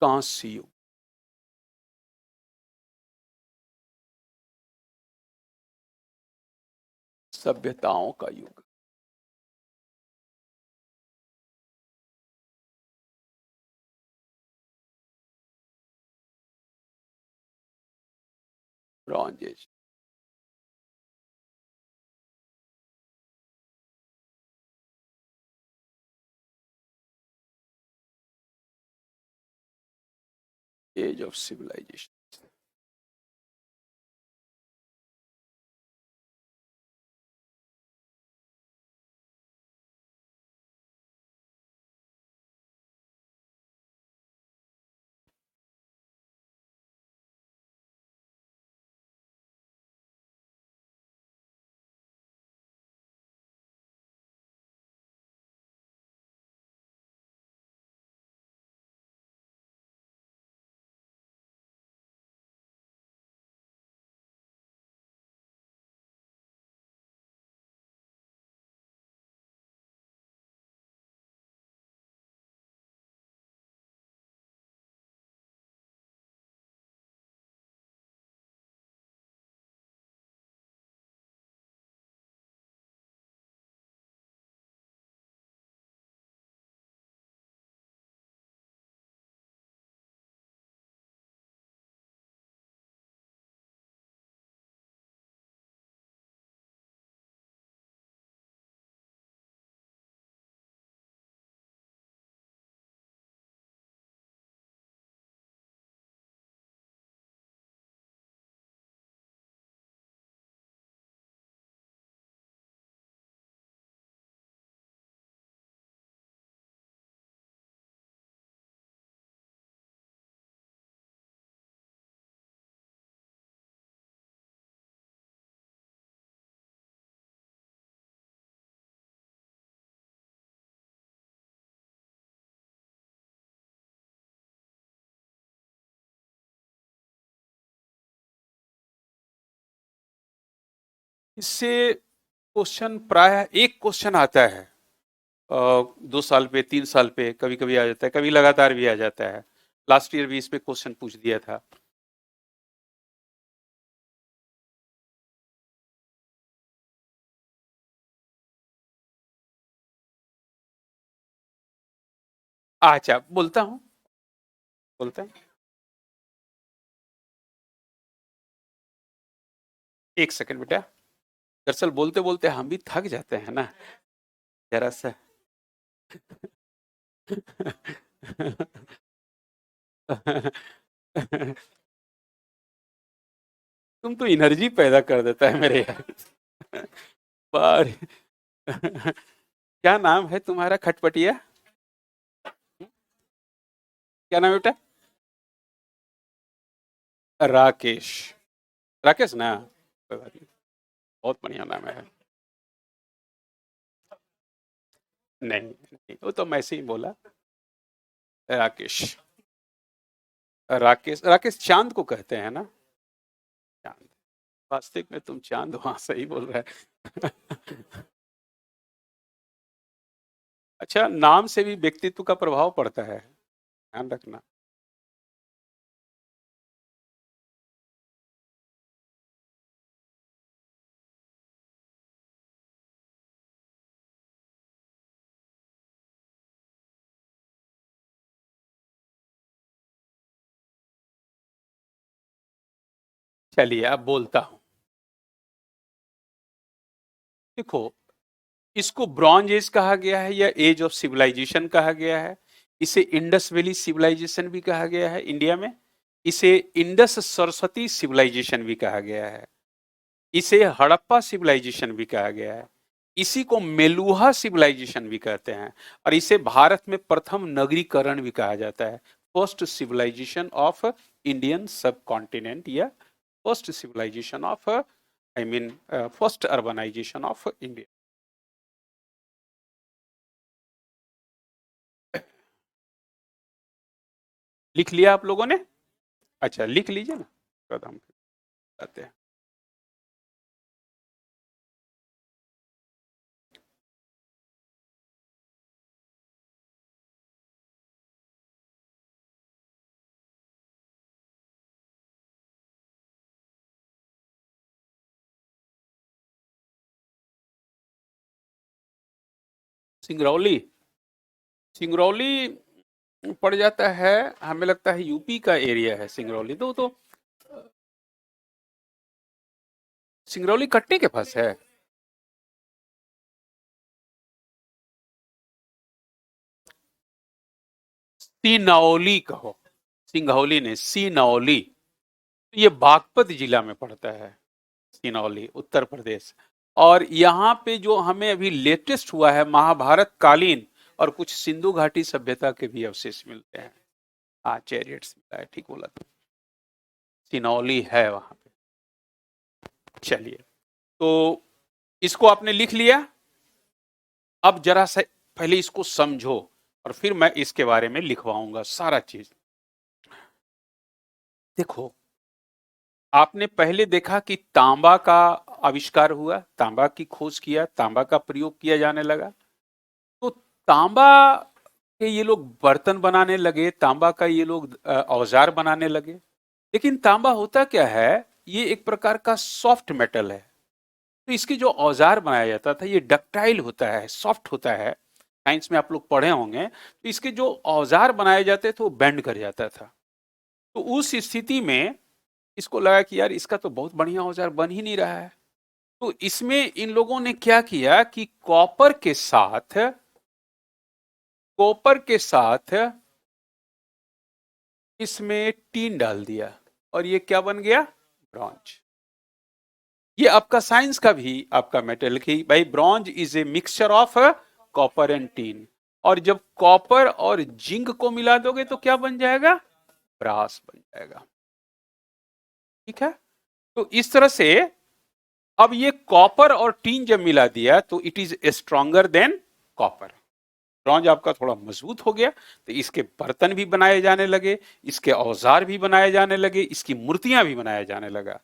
कांस्य युग, सभ्यताओं का युग, bronze age, age of civilization. इससे क्वेश्चन प्राय एक क्वेश्चन आता है 2 साल पे 3 साल पे कभी कभी आ जाता है, कभी लगातार भी आ जाता है। लास्ट ईयर भी इस पे क्वेश्चन पूछ दिया था। अच्छा बोलता हूँ। एक सेकंड बेटा, दरअसल बोलते बोलते हम भी थक जाते हैं ना, जरा सा। तुम तो एनर्जी पैदा कर देता है मेरे यार। बार। क्या नाम है तुम्हारा खटपटिया? क्या नाम है बेटा? राकेश। राकेश ना, कोई बात नहीं, बहुत बढ़िया नाम है। नहीं नहीं, वो तो मैं ऐसे ही बोला। राकेश। राकेश, राकेश चांद को कहते हैं ना? चांद। वास्तविक में तुम चांद हो, हाँ सही बोल रहा है। अच्छा, नाम से भी व्यक्तित्व का प्रभाव पड़ता है, ध्यान रखना। चलिए अब बोलता हूँ। देखो, इसको ब्रॉन्ज एज कहा गया है या एज ऑफ सिविलाइजेशन कहा गया है। इसे इंडस वैली सिविलाइजेशन भी कहा गया है इंडिया में। इसे इंडस सरस्वती सिविलाइजेशन भी कहा गया है। इसे हड़प्पा सिविलाइजेशन भी कहा गया है। इसी को मेलुहा सिविलाइजेशन भी कहते हैं। और इसे भारत में प्रथम नगरीकरण भी कहा जाता है। First civilization of Indian subcontinent या first civilization of, I mean first urbanization of India. लिख लिया आप लोगों ने? अच्छा लिख लीजिए ना, बाद हम बताते हैं। सिंगरौली, सिंगरौली पड़ जाता है, हमें लगता है यूपी का एरिया है सिंगरौली। तो सिंगरौली कटनी के पास है। सिनौली कहो, सिंगरौली नहीं, सिनौली। ये बागपत जिला में पड़ता है, सिनौली, उत्तर प्रदेश। और यहाँ पे जो हमें अभी लेटेस्ट हुआ है, महाभारत कालीन और कुछ सिंधु घाटी सभ्यता के भी अवशेष मिलते हैं। हाँ, चैरियट्स मिला है, ठीक बोला था, सिनौली है वहां पे। चलिए, तो इसको आपने लिख लिया। अब जरा सा पहले इसको समझो और फिर मैं इसके बारे में लिखवाऊंगा सारा चीज। देखो, आपने पहले देखा कि तांबा का आविष्कार हुआ, तांबा की खोज किया, तांबा का प्रयोग किया जाने लगा। तो तांबा के ये लोग बर्तन बनाने लगे, तांबा का ये लोग औजार बनाने लगे। लेकिन तांबा होता क्या है, ये एक प्रकार का सॉफ्ट मेटल है। तो इसके जो औजार बनाया जाता था, ये डक्टाइल होता है, सॉफ्ट होता है। साइंस में आप लोग पढ़े होंगे। तो इसके जो औजार बनाए जाते थे वो बेंड कर जाता था। तो उस स्थिति में इसको लगा कि यार इसका तो बहुत बढ़िया औजार बन ही नहीं रहा है। तो इसमें इन लोगों ने क्या किया कि कॉपर के साथ इसमें टीन डाल दिया और ये क्या बन गया, ब्रॉन्ज। ये आपका साइंस का भी आपका मेटल की भाई, bronze is a mixture of copper and teen. और जब कॉपर और जिंक को मिला दोगे तो क्या बन जाएगा, ब्रास बन जाएगा। ठीक है, तो इस तरह से अब ये कॉपर और टीन जब मिला दिया तो it is stronger than copper. Bronze आपका थोड़ा मजबूत हो गया, तो इसके बर्तन भी बनाए जाने लगे, इसके औजार भी बनाए जाने लगे, इसकी मूर्तियां भी बनाया जाने लगा।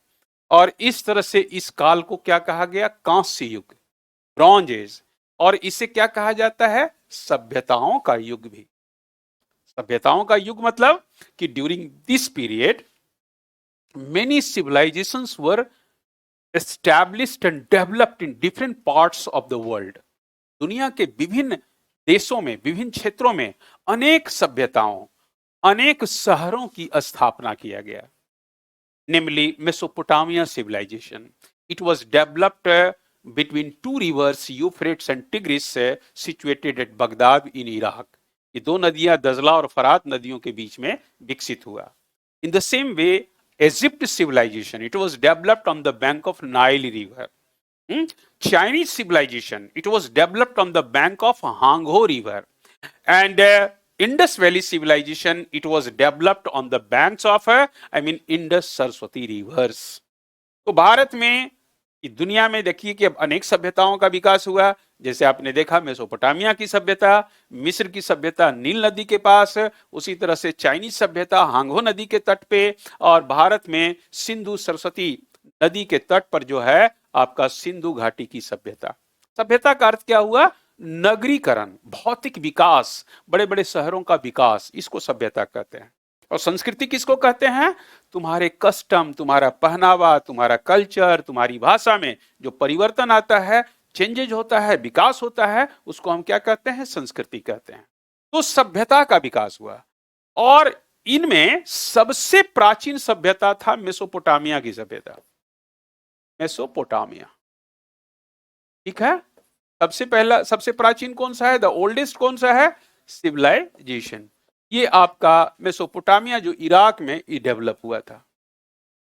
और इस तरह से इस काल को क्या कहा गया, कांस्य युग, ब्रॉन्ज एज। और इसे क्या कहा जाता है, सभ्यताओं का युग भी। सभ्यताओं का युग मतलब कि during this period many civilizations were established and developed in different parts of the world। दुनिया के विभिन्न देशों में, विभिन्न क्षेत्रों में अनेक सभ्यताओं, अनेक शहरों की स्थापना किया गया। Namely Mesopotamia civilization, it was developed between two rivers Euphrates and Tigris, situated at Baghdad in Iraq। ये दो नदियां दजला और फरात नदियों के बीच में विकसित हुआ। In the same way Egypt civilization, it was developed on the bank of Nile river। Chinese civilization, it was developed on the bank of Hangho river। And Indus Valley civilization, it was developed on the banks of Indus Saraswati rivers। तो भारत में, दुनिया में देखिए कि अब अनेक सभ्यताओं का विकास हुआ। जैसे आपने देखा मेसोपोटामिया की सभ्यता, मिस्र की सभ्यता नील नदी के पास, उसी तरह से चाइनीज सभ्यता हांगो नदी के तट पे, और भारत में सिंधु सरस्वती नदी के तट पर जो है आपका सिंधु घाटी की सभ्यता। सभ्यता का अर्थ क्या हुआ, नगरीकरण, भौतिक विकास, बड़े बड़े शहरों का विकास, इसको सभ्यता कहते हैं। और संस्कृति किसको कहते हैं, तुम्हारे कस्टम, तुम्हारा पहनावा, तुम्हारा कल्चर, तुम्हारी भाषा में जो परिवर्तन आता है, चेंजेज होता है, विकास होता है, उसको हम क्या कहते हैं, संस्कृति कहते हैं। तो सभ्यता का विकास हुआ। और इनमें सबसे प्राचीन सभ्यता था मेसोपोटामिया की सभ्यता, मेसोपोटामिया। ठीक है, सबसे पहला, सबसे प्राचीन कौन सा है, द ओल्डेस्ट कौन सा है, सिविलाइजेशन। ये आपका मेसोपोटामिया जो इराक में डेवलप हुआ था।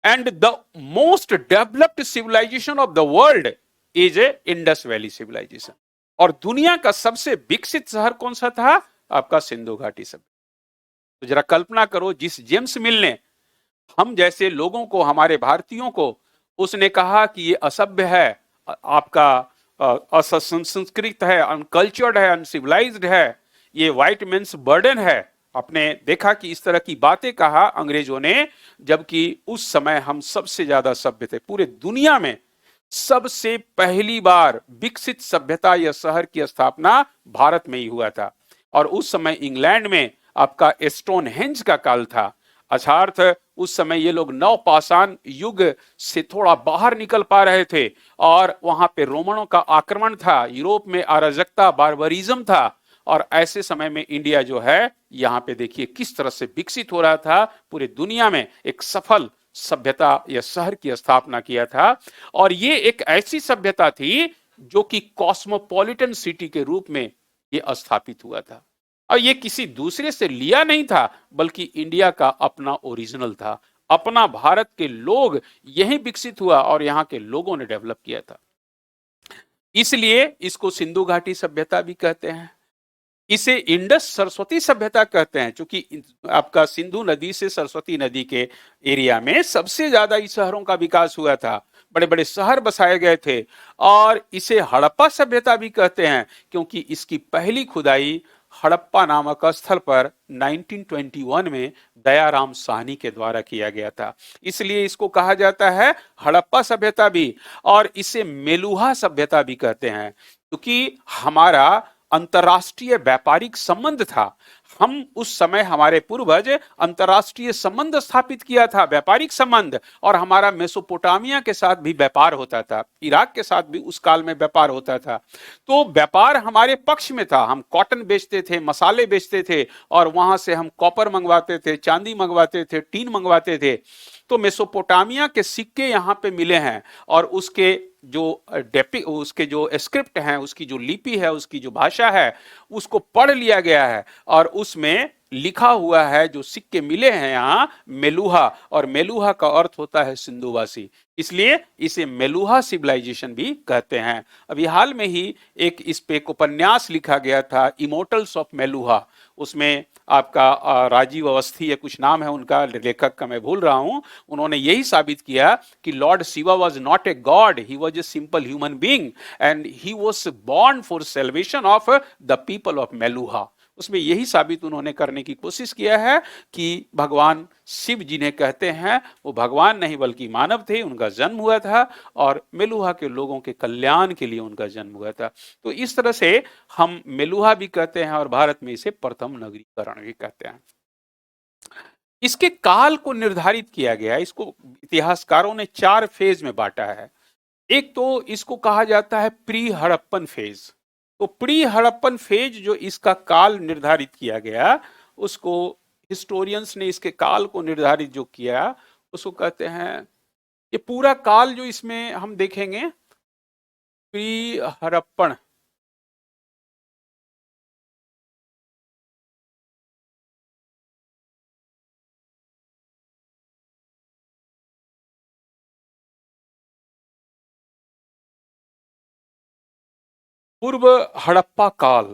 And the most developed civilization of the world is a Indus valley civilization. और दुनिया का सबसे विकसित शहर कौन सा था, आपका सिंधु घाटी सभ्यता। तो जरा कल्पना करो, जिस जेम्स मिल ने हम जैसे लोगों को, हमारे भारतीयों को, उसने कहा कि ये असभ्य है, आपका असंस्कृत है, अनकल्चर्ड है, अनसिविलाइज्ड है, ये व्हाइट मेन्स बर्डन है। आपने देखा कि इस तरह की बातें कहा अंग्रेजों ने, जबकि उस समय हम सबसे ज्यादा सभ्य थे। पूरे दुनिया में सबसे पहली बार विकसित सभ्यता या शहर की स्थापना भारत में ही हुआ था। और उस समय इंग्लैंड में आपका स्टोनहेंज का काल था। अर्थात उस समय ये लोग नवपाषाण युग से थोड़ा बाहर निकल पा रहे थे और वहां पे रोमनों का आक्रमण था, यूरोप में अराजकता, बार्बरिज्म था। और ऐसे समय में इंडिया जो है यहाँ पे देखिए किस तरह से विकसित हो रहा था, पूरे दुनिया में एक सफल सभ्यता या शहर की स्थापना किया था। और ये एक ऐसी सभ्यता थी जो कि कॉस्मोपॉलिटन सिटी के रूप में ये स्थापित हुआ था। और ये किसी दूसरे से लिया नहीं था, बल्कि इंडिया का अपना ओरिजिनल था। अपना भारत के लोग यही विकसित हुआ और यहाँ के लोगों ने डेवलप किया था। इसलिए इसको सिंधु घाटी सभ्यता भी कहते हैं, इसे इंडस सरस्वती सभ्यता कहते हैं, क्योंकि आपका सिंधु नदी से सरस्वती नदी के एरिया में सबसे ज्यादा इस शहरों का विकास हुआ था, बड़े बड़े शहर बसाए गए थे। और इसे हड़प्पा सभ्यता भी कहते हैं, क्योंकि इसकी पहली खुदाई हड़प्पा नामक स्थल पर 1921 में दयाराम साहनी के द्वारा किया गया था। इसलिए इसको कहा जाता है हड़प्पा सभ्यता भी। और इसे मेलुहा सभ्यता भी कहते हैं, क्योंकि हमारा अंतरराष्ट्रीय व्यापारिक संबंध था। हम उस समय, हमारे पूर्वज अंतरराष्ट्रीय संबंध स्थापित किया था, व्यापारिक संबंध। और हमारा मेसोपोटामिया के साथ भी व्यापार होता था, इराक के साथ भी उस काल में व्यापार होता था। तो व्यापार हमारे पक्ष में था। हम कॉटन बेचते थे, मसाले बेचते थे, और वहां से हम कॉपर मंगवाते थे, चांदी मंगवाते थे, टीन मंगवाते थे। तो मेसोपोटामिया के सिक्के यहाँ पे मिले हैं, और उसके जो उसके जो स्क्रिप्ट हैं, उसकी जो लिपि है, उसकी जो भाषा है, उसको पढ़ लिया गया है। और उसमें लिखा हुआ है, जो सिक्के मिले हैं यहाँ, मेलुहा। और मेलुहा का अर्थ होता है सिंधुवासी, इसलिए इसे मेलुहा सिविलाइजेशन भी कहते हैं। अभी हाल में ही इस पे एक उपन्यास लिखा गया था, इमोर्टल्स ऑफ मेलुहा। उसमें आपका राजीव अवस्थी या कुछ नाम है उनका, लेखक का मैं भूल रहा हूं, उन्होंने यही साबित किया कि Lord Shiva was not a god, he was a simple human being, and he was born for salvation of the people of Meluha. उसमें यही साबित उन्होंने करने की कोशिश किया है कि भगवान शिव जिन्हें कहते हैं, वो भगवान नहीं बल्कि मानव थे, उनका जन्म हुआ था, और मेलुहा के लोगों के कल्याण के लिए उनका जन्म हुआ था। तो इस तरह से हम मेलुहा भी कहते हैं, और भारत में इसे प्रथम नगरीकरण भी कहते हैं। इसके काल को निर्धारित किया गया, इसको इतिहासकारों ने 4 फेज में बांटा है। एक तो इसको कहा जाता है प्री हड़प्पन फेज। तो प्री हड़प्पन फेज जो इसका काल निर्धारित किया गया, उसको हिस्टोरियंस ने इसके काल को निर्धारित जो किया, उसको कहते हैं, ये पूरा काल जो इसमें हम देखेंगे, प्री हड़प्पन, पूर्व हड़प्पा काल,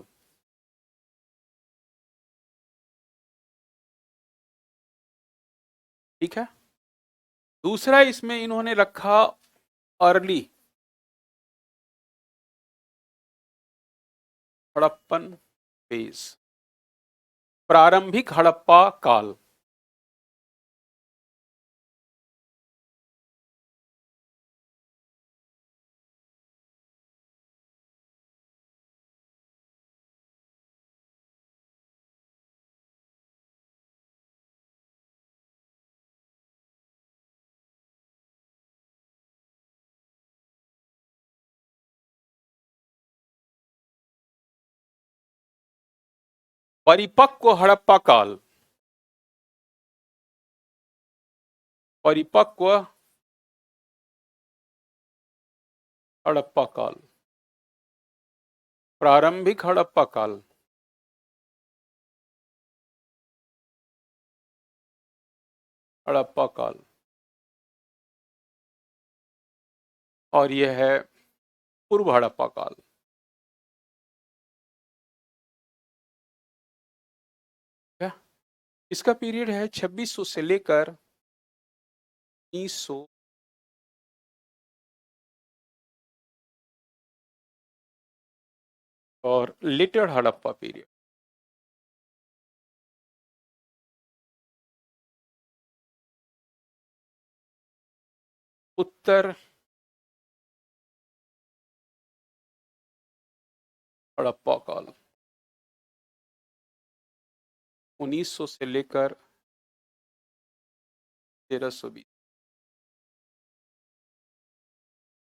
ठीक है। दूसरा इसमें इन्होंने रखा अर्ली हड़प्पन फेज, प्रारंभिक हड़प्पा काल। परिपक्व हड़प्पा काल, परिपक्व हड़प्पा काल, प्रारंभिक हड़प्पा काल, हड़प्पा काल, और यह है पूर्व हड़प्पा काल। क्या इसका पीरियड है 2600 से लेकर 1900, और लिटिल हड़प्पा पीरियड, उत्तर हड़प्पा काल, 1900 से लेकर 1320।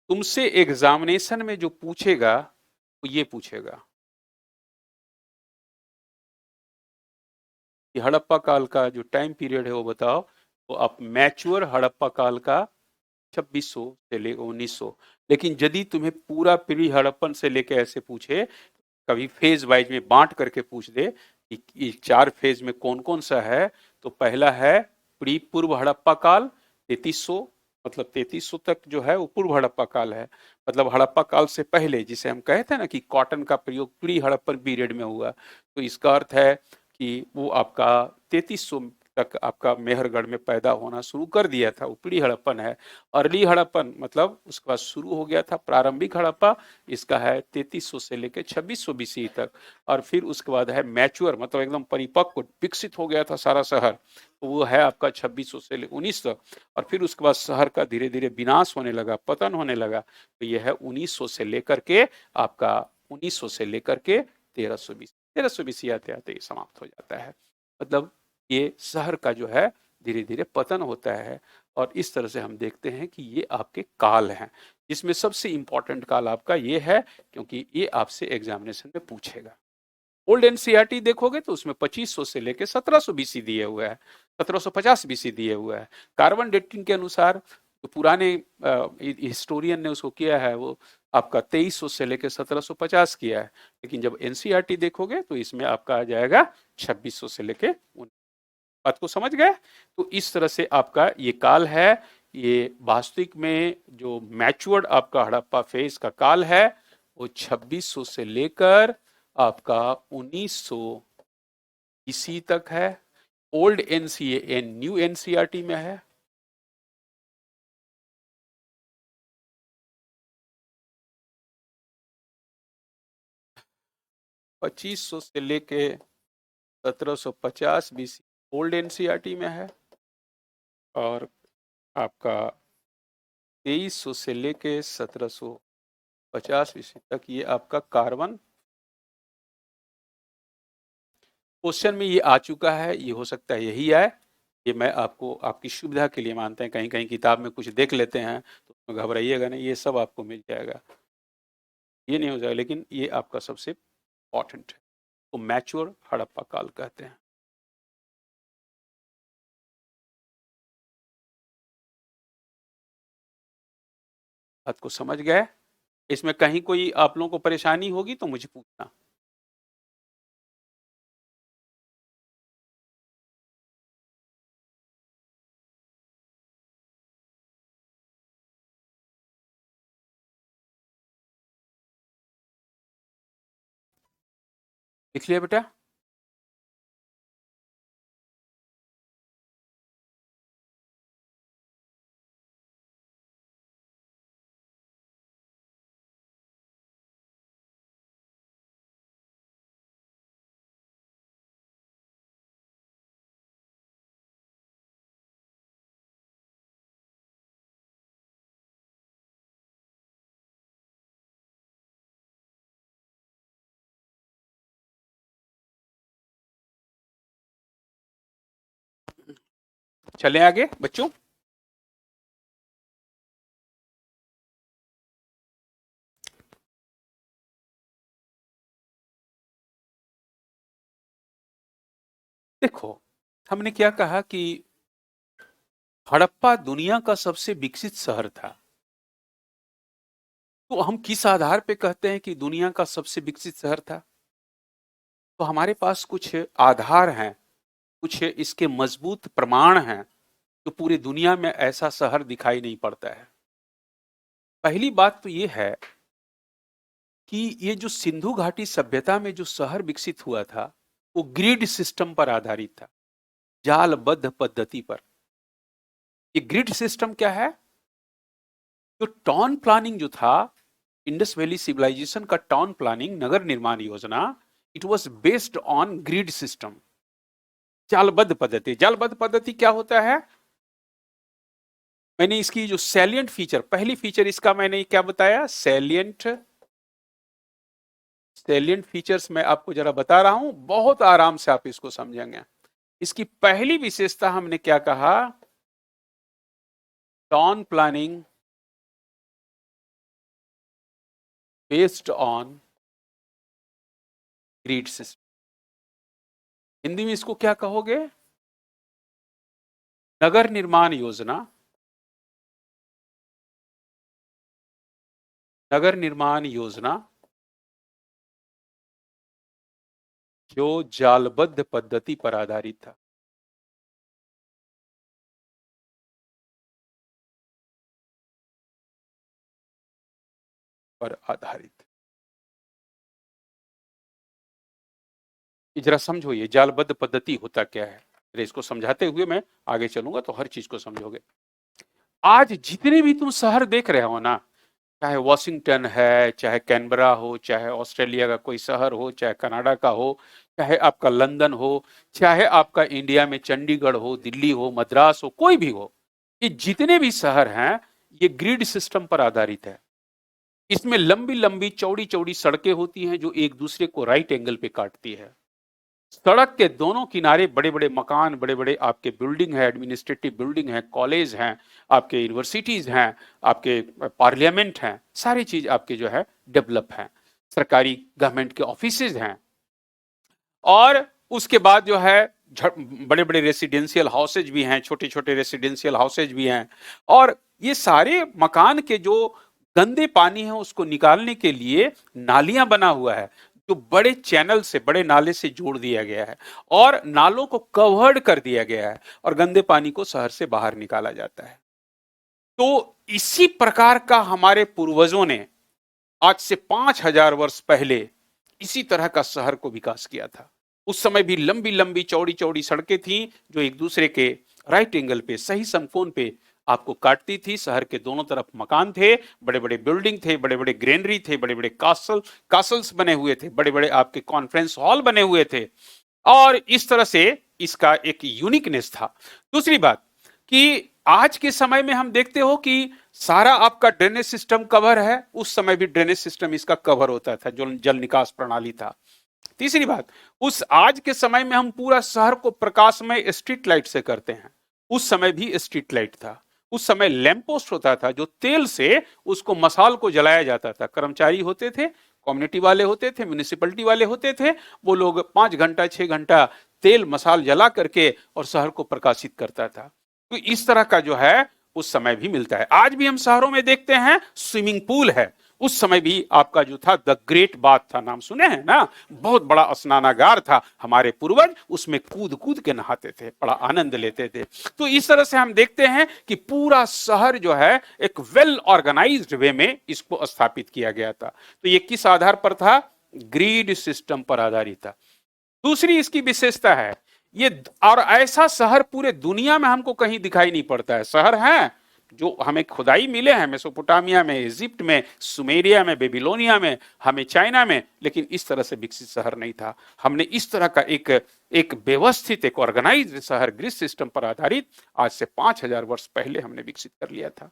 तुमसे एग्जामिनेशन में जो पूछेगा वो ये पूछेगा कि हड़प्पा काल का जो टाइम पीरियड है वो बताओ, तो आप मैच्योर हड़प्पा काल का 2600 से लेकर 1900। लेकिन यदि तुम्हें पूरा प्री हड़प्पन से लेकर ऐसे पूछे, कभी फेज वाइज में बांट करके पूछ दे कि 4 फेज में कौन कौन सा है, तो पहला है प्री पूर्व हड़प्पा काल 3300, मतलब 3300 तक जो है वो पूर्व हड़प्पा काल है, मतलब हड़प्पा काल से पहले, जिसे हम कहते हैं ना कि कॉटन का प्रयोग प्री हड़प्पन पीरियड में हुआ, तो इसका अर्थ है कि वो आपका 3300 तक आपका मेहरगढ़ में पैदा होना शुरू कर दिया था, ऊपरी हड़प्पन है। अर्ली हड़प्पन मतलब उसके बाद शुरू हो गया था प्रारंभिक हड़प्पा, इसका है 3300 से लेकर 2600 बीसी तक। और फिर उसके बाद है मैच्योर, मतलब एकदम परिपक्व विकसित हो गया था सारा शहर, तो वो है आपका 2600 से 1900। और फिर उसके बाद शहर का धीरे धीरे विनाश होने लगा, पतन होने लगा, तो यह है 1900 से लेकर के आपका 1900 से लेकर के 1320 आते आते ये समाप्त हो जाता है। मतलब ये शहर का जो है धीरे धीरे पतन होता है। और इस तरह से हम देखते हैं कि ये आपके काल हैं, जिसमें सबसे इंपॉर्टेंट काल आपका ये है, क्योंकि ये आपसे एग्जामिनेशन में पूछेगा। ओल्ड एनसीईआरटी देखोगे तो उसमें 2500 से लेकर 1700 बीसी दिए हुए है, 1750 बीसी दिए हुए है। कार्बन डेटिंग के अनुसार तो पुराने हिस्टोरियन ने उसको किया है, वो आपका 2300 से लेकर 1750 किया है। लेकिन जब एनसीईआरटी देखोगे तो इसमें आपका आ जाएगा 2600 से लेकर। बात को समझ गए? तो इस तरह से आपका ये काल है। ये वास्तविक में जो मैच्योर्ड आपका हड़प्पा फेज का काल है वो 2600 से लेकर आपका 1900 इसी तक है। ओल्ड एनसीए न्यू एनसीईआरटी में है। पच्चीस सौ से लेके 1750 बीसी ओल्ड एनसीईआरटी में है, और आपका 2300 से लेके 1750 बीसी तक ये आपका कार्बन क्वेश्चन में ये आ चुका है। ये हो सकता है यही आए, ये मैं आपको आपकी सुविधा के लिए मानते हैं, कहीं कहीं किताब में कुछ देख लेते हैं तो घबराइएगा नहीं, ये सब आपको मिल जाएगा, ये नहीं हो जाएगा, लेकिन ये आपका सबसे इंपॉर्टेंट है। तो मैच्योर हड़प्पा काल कहते हैं। बात को समझ गए? इसमें कहीं कोई आप लोगों को परेशानी होगी तो मुझे पूछना। लिख लिया बेटा? चलें आगे बच्चों। देखो, हमने क्या कहा कि हड़प्पा दुनिया का सबसे विकसित शहर था। तो हम किस आधार पे कहते हैं कि दुनिया का सबसे विकसित शहर था? तो हमारे पास कुछ आधार हैं, कुछ इसके मजबूत प्रमाण हैं, जो पूरी दुनिया में ऐसा शहर दिखाई नहीं पड़ता है। पहली बात तो ये है कि ये जो सिंधु घाटी सभ्यता में जो शहर विकसित हुआ था वो ग्रिड सिस्टम पर आधारित था, जालबद्ध पद्धति पर। ये ग्रिड सिस्टम क्या है? जो टाउन प्लानिंग जो था, इंडस वैली सिविलाइजेशन का टाउन प्लानिंग, नगर निर्माण योजना, it was based on grid system, जालबद्ध पद्धति। जालबद्ध पद्धति क्या होता है? मैंने इसकी जो सैलिएंट फीचर, पहली फीचर इसका मैंने क्या बताया, सैलिएंट फीचर्स मैं आपको जरा बता रहा हूं, बहुत आराम से आप इसको समझेंगे। इसकी पहली विशेषता हमने क्या कहा town planning based on grid system. Hindi में इसको क्या कहोगे? नगर निर्माण योजना, नगर निर्माण योजना जो जालबद्ध पद्धति पर आधारित था। पर आधारित, जरा समझो ये जालबद्ध पद्धति होता क्या है। इसको समझाते हुए मैं आगे चलूंगा तो हर चीज को समझोगे। आज जितने भी तुम शहर देख रहे हो ना, चाहे वॉशिंगटन है, चाहे कैनबरा हो, चाहे ऑस्ट्रेलिया का कोई शहर हो, चाहे कनाडा का हो, चाहे आपका लंदन हो, चाहे आपका इंडिया में चंडीगढ़ हो, दिल्ली हो, मद्रास हो, कोई भी हो, ये जितने भी शहर हैं ये ग्रिड सिस्टम पर आधारित है। इसमें लंबी लंबी चौड़ी चौड़ी सड़कें होती हैं जो एक दूसरे को राइट एंगल पे काटती है। सड़क के दोनों किनारे बड़े बड़े मकान, बड़े बड़े आपके बिल्डिंग है, एडमिनिस्ट्रेटिव बिल्डिंग है, कॉलेज हैं, आपके यूनिवर्सिटीज हैं, आपके पार्लियामेंट हैं, सारी चीज आपके जो है डेवलप हैं, सरकारी गवर्नमेंट के ऑफिसेज हैं। और उसके बाद जो है बड़े बड़े रेसिडेंशियल हाउसेज भी हैं, छोटे छोटे रेसिडेंशियल हाउसेज भी हैं। और ये सारे मकान के जो गंदे पानी है उसको निकालने के लिए नालियां बना हुआ है, जो बड़े चैनल से, बड़े नाले से जोड़ दिया गया है और नालों को कवर्ड कर दिया गया है और गंदे पानी को शहर से बाहर निकाला जाता है। तो इसी प्रकार का हमारे पूर्वजों ने आज से 5000 वर्ष पहले इसी तरह का शहर को विकास किया था। उस समय भी लंबी लंबी चौड़ी चौड़ी सड़कें थी जो एक दूसरे के राइट एंगल पे, सही समकोण पे आपको काटती थी। शहर के दोनों तरफ मकान थे, बड़े बड़े बिल्डिंग थे, बड़े बड़े ग्रेनरी थे, बड़े बड़े कासल्स बने हुए थे, बड़े बड़े आपके कॉन्फ्रेंस हॉल बने हुए थे। और इस तरह से इसका एक यूनिकनेस था। दूसरी बात कि आज के समय में हम देखते हो कि सारा आपका ड्रेनेज सिस्टम कवर है, उस समय भी ड्रेनेज सिस्टम इसका कवर होता था, जो जल निकास प्रणाली था। तीसरी बात, उस आज के समय में हम पूरा शहर को प्रकाशमय स्ट्रीट लाइट से करते हैं, उस समय भी स्ट्रीट लाइट था। उस समय लैंप पोस्ट होता था जो तेल से उसको मसाल को जलाया जाता था। कर्मचारी होते थे, कम्युनिटी वाले होते थे, म्युनिसिपलिटी वाले होते थे, वो लोग 5 घंटा 6 घंटा तेल मसाल जला करके और शहर को प्रकाशित करता था। तो इस तरह का जो है उस समय भी मिलता है। आज भी हम शहरों में देखते हैं स्विमिंग पूल है, उस समय भी आपका जो था द ग्रेट बाथ था, नाम सुने हैं ना, बहुत बड़ा स्नानागार था। हमारे पूर्वज उसमें कूद कूद के नहाते थे, बड़ा आनंद लेते थे। तो इस तरह से हम देखते हैं कि पूरा शहर जो है एक वेल ऑर्गेनाइज्ड वे में इसको स्थापित किया गया था। तो ये किस आधार पर था? ग्रिड सिस्टम पर आधारित था। दूसरी इसकी विशेषता है ये, और ऐसा शहर पूरे दुनिया में हमको कहीं दिखाई नहीं पड़ता है। शहर हैं जो हमें खुदाई मिले हैं मेसोपोटामिया में, इजिप्ट में, सुमेरिया में, बेबीलोनिया में, हमें चाइना में, लेकिन इस तरह से विकसित शहर नहीं था। हमने इस तरह का एक व्यवस्थित, एक ऑर्गेनाइज्ड शहर ग्रिड सिस्टम पर आधारित आज से 5000 वर्ष पहले हमने विकसित कर लिया था।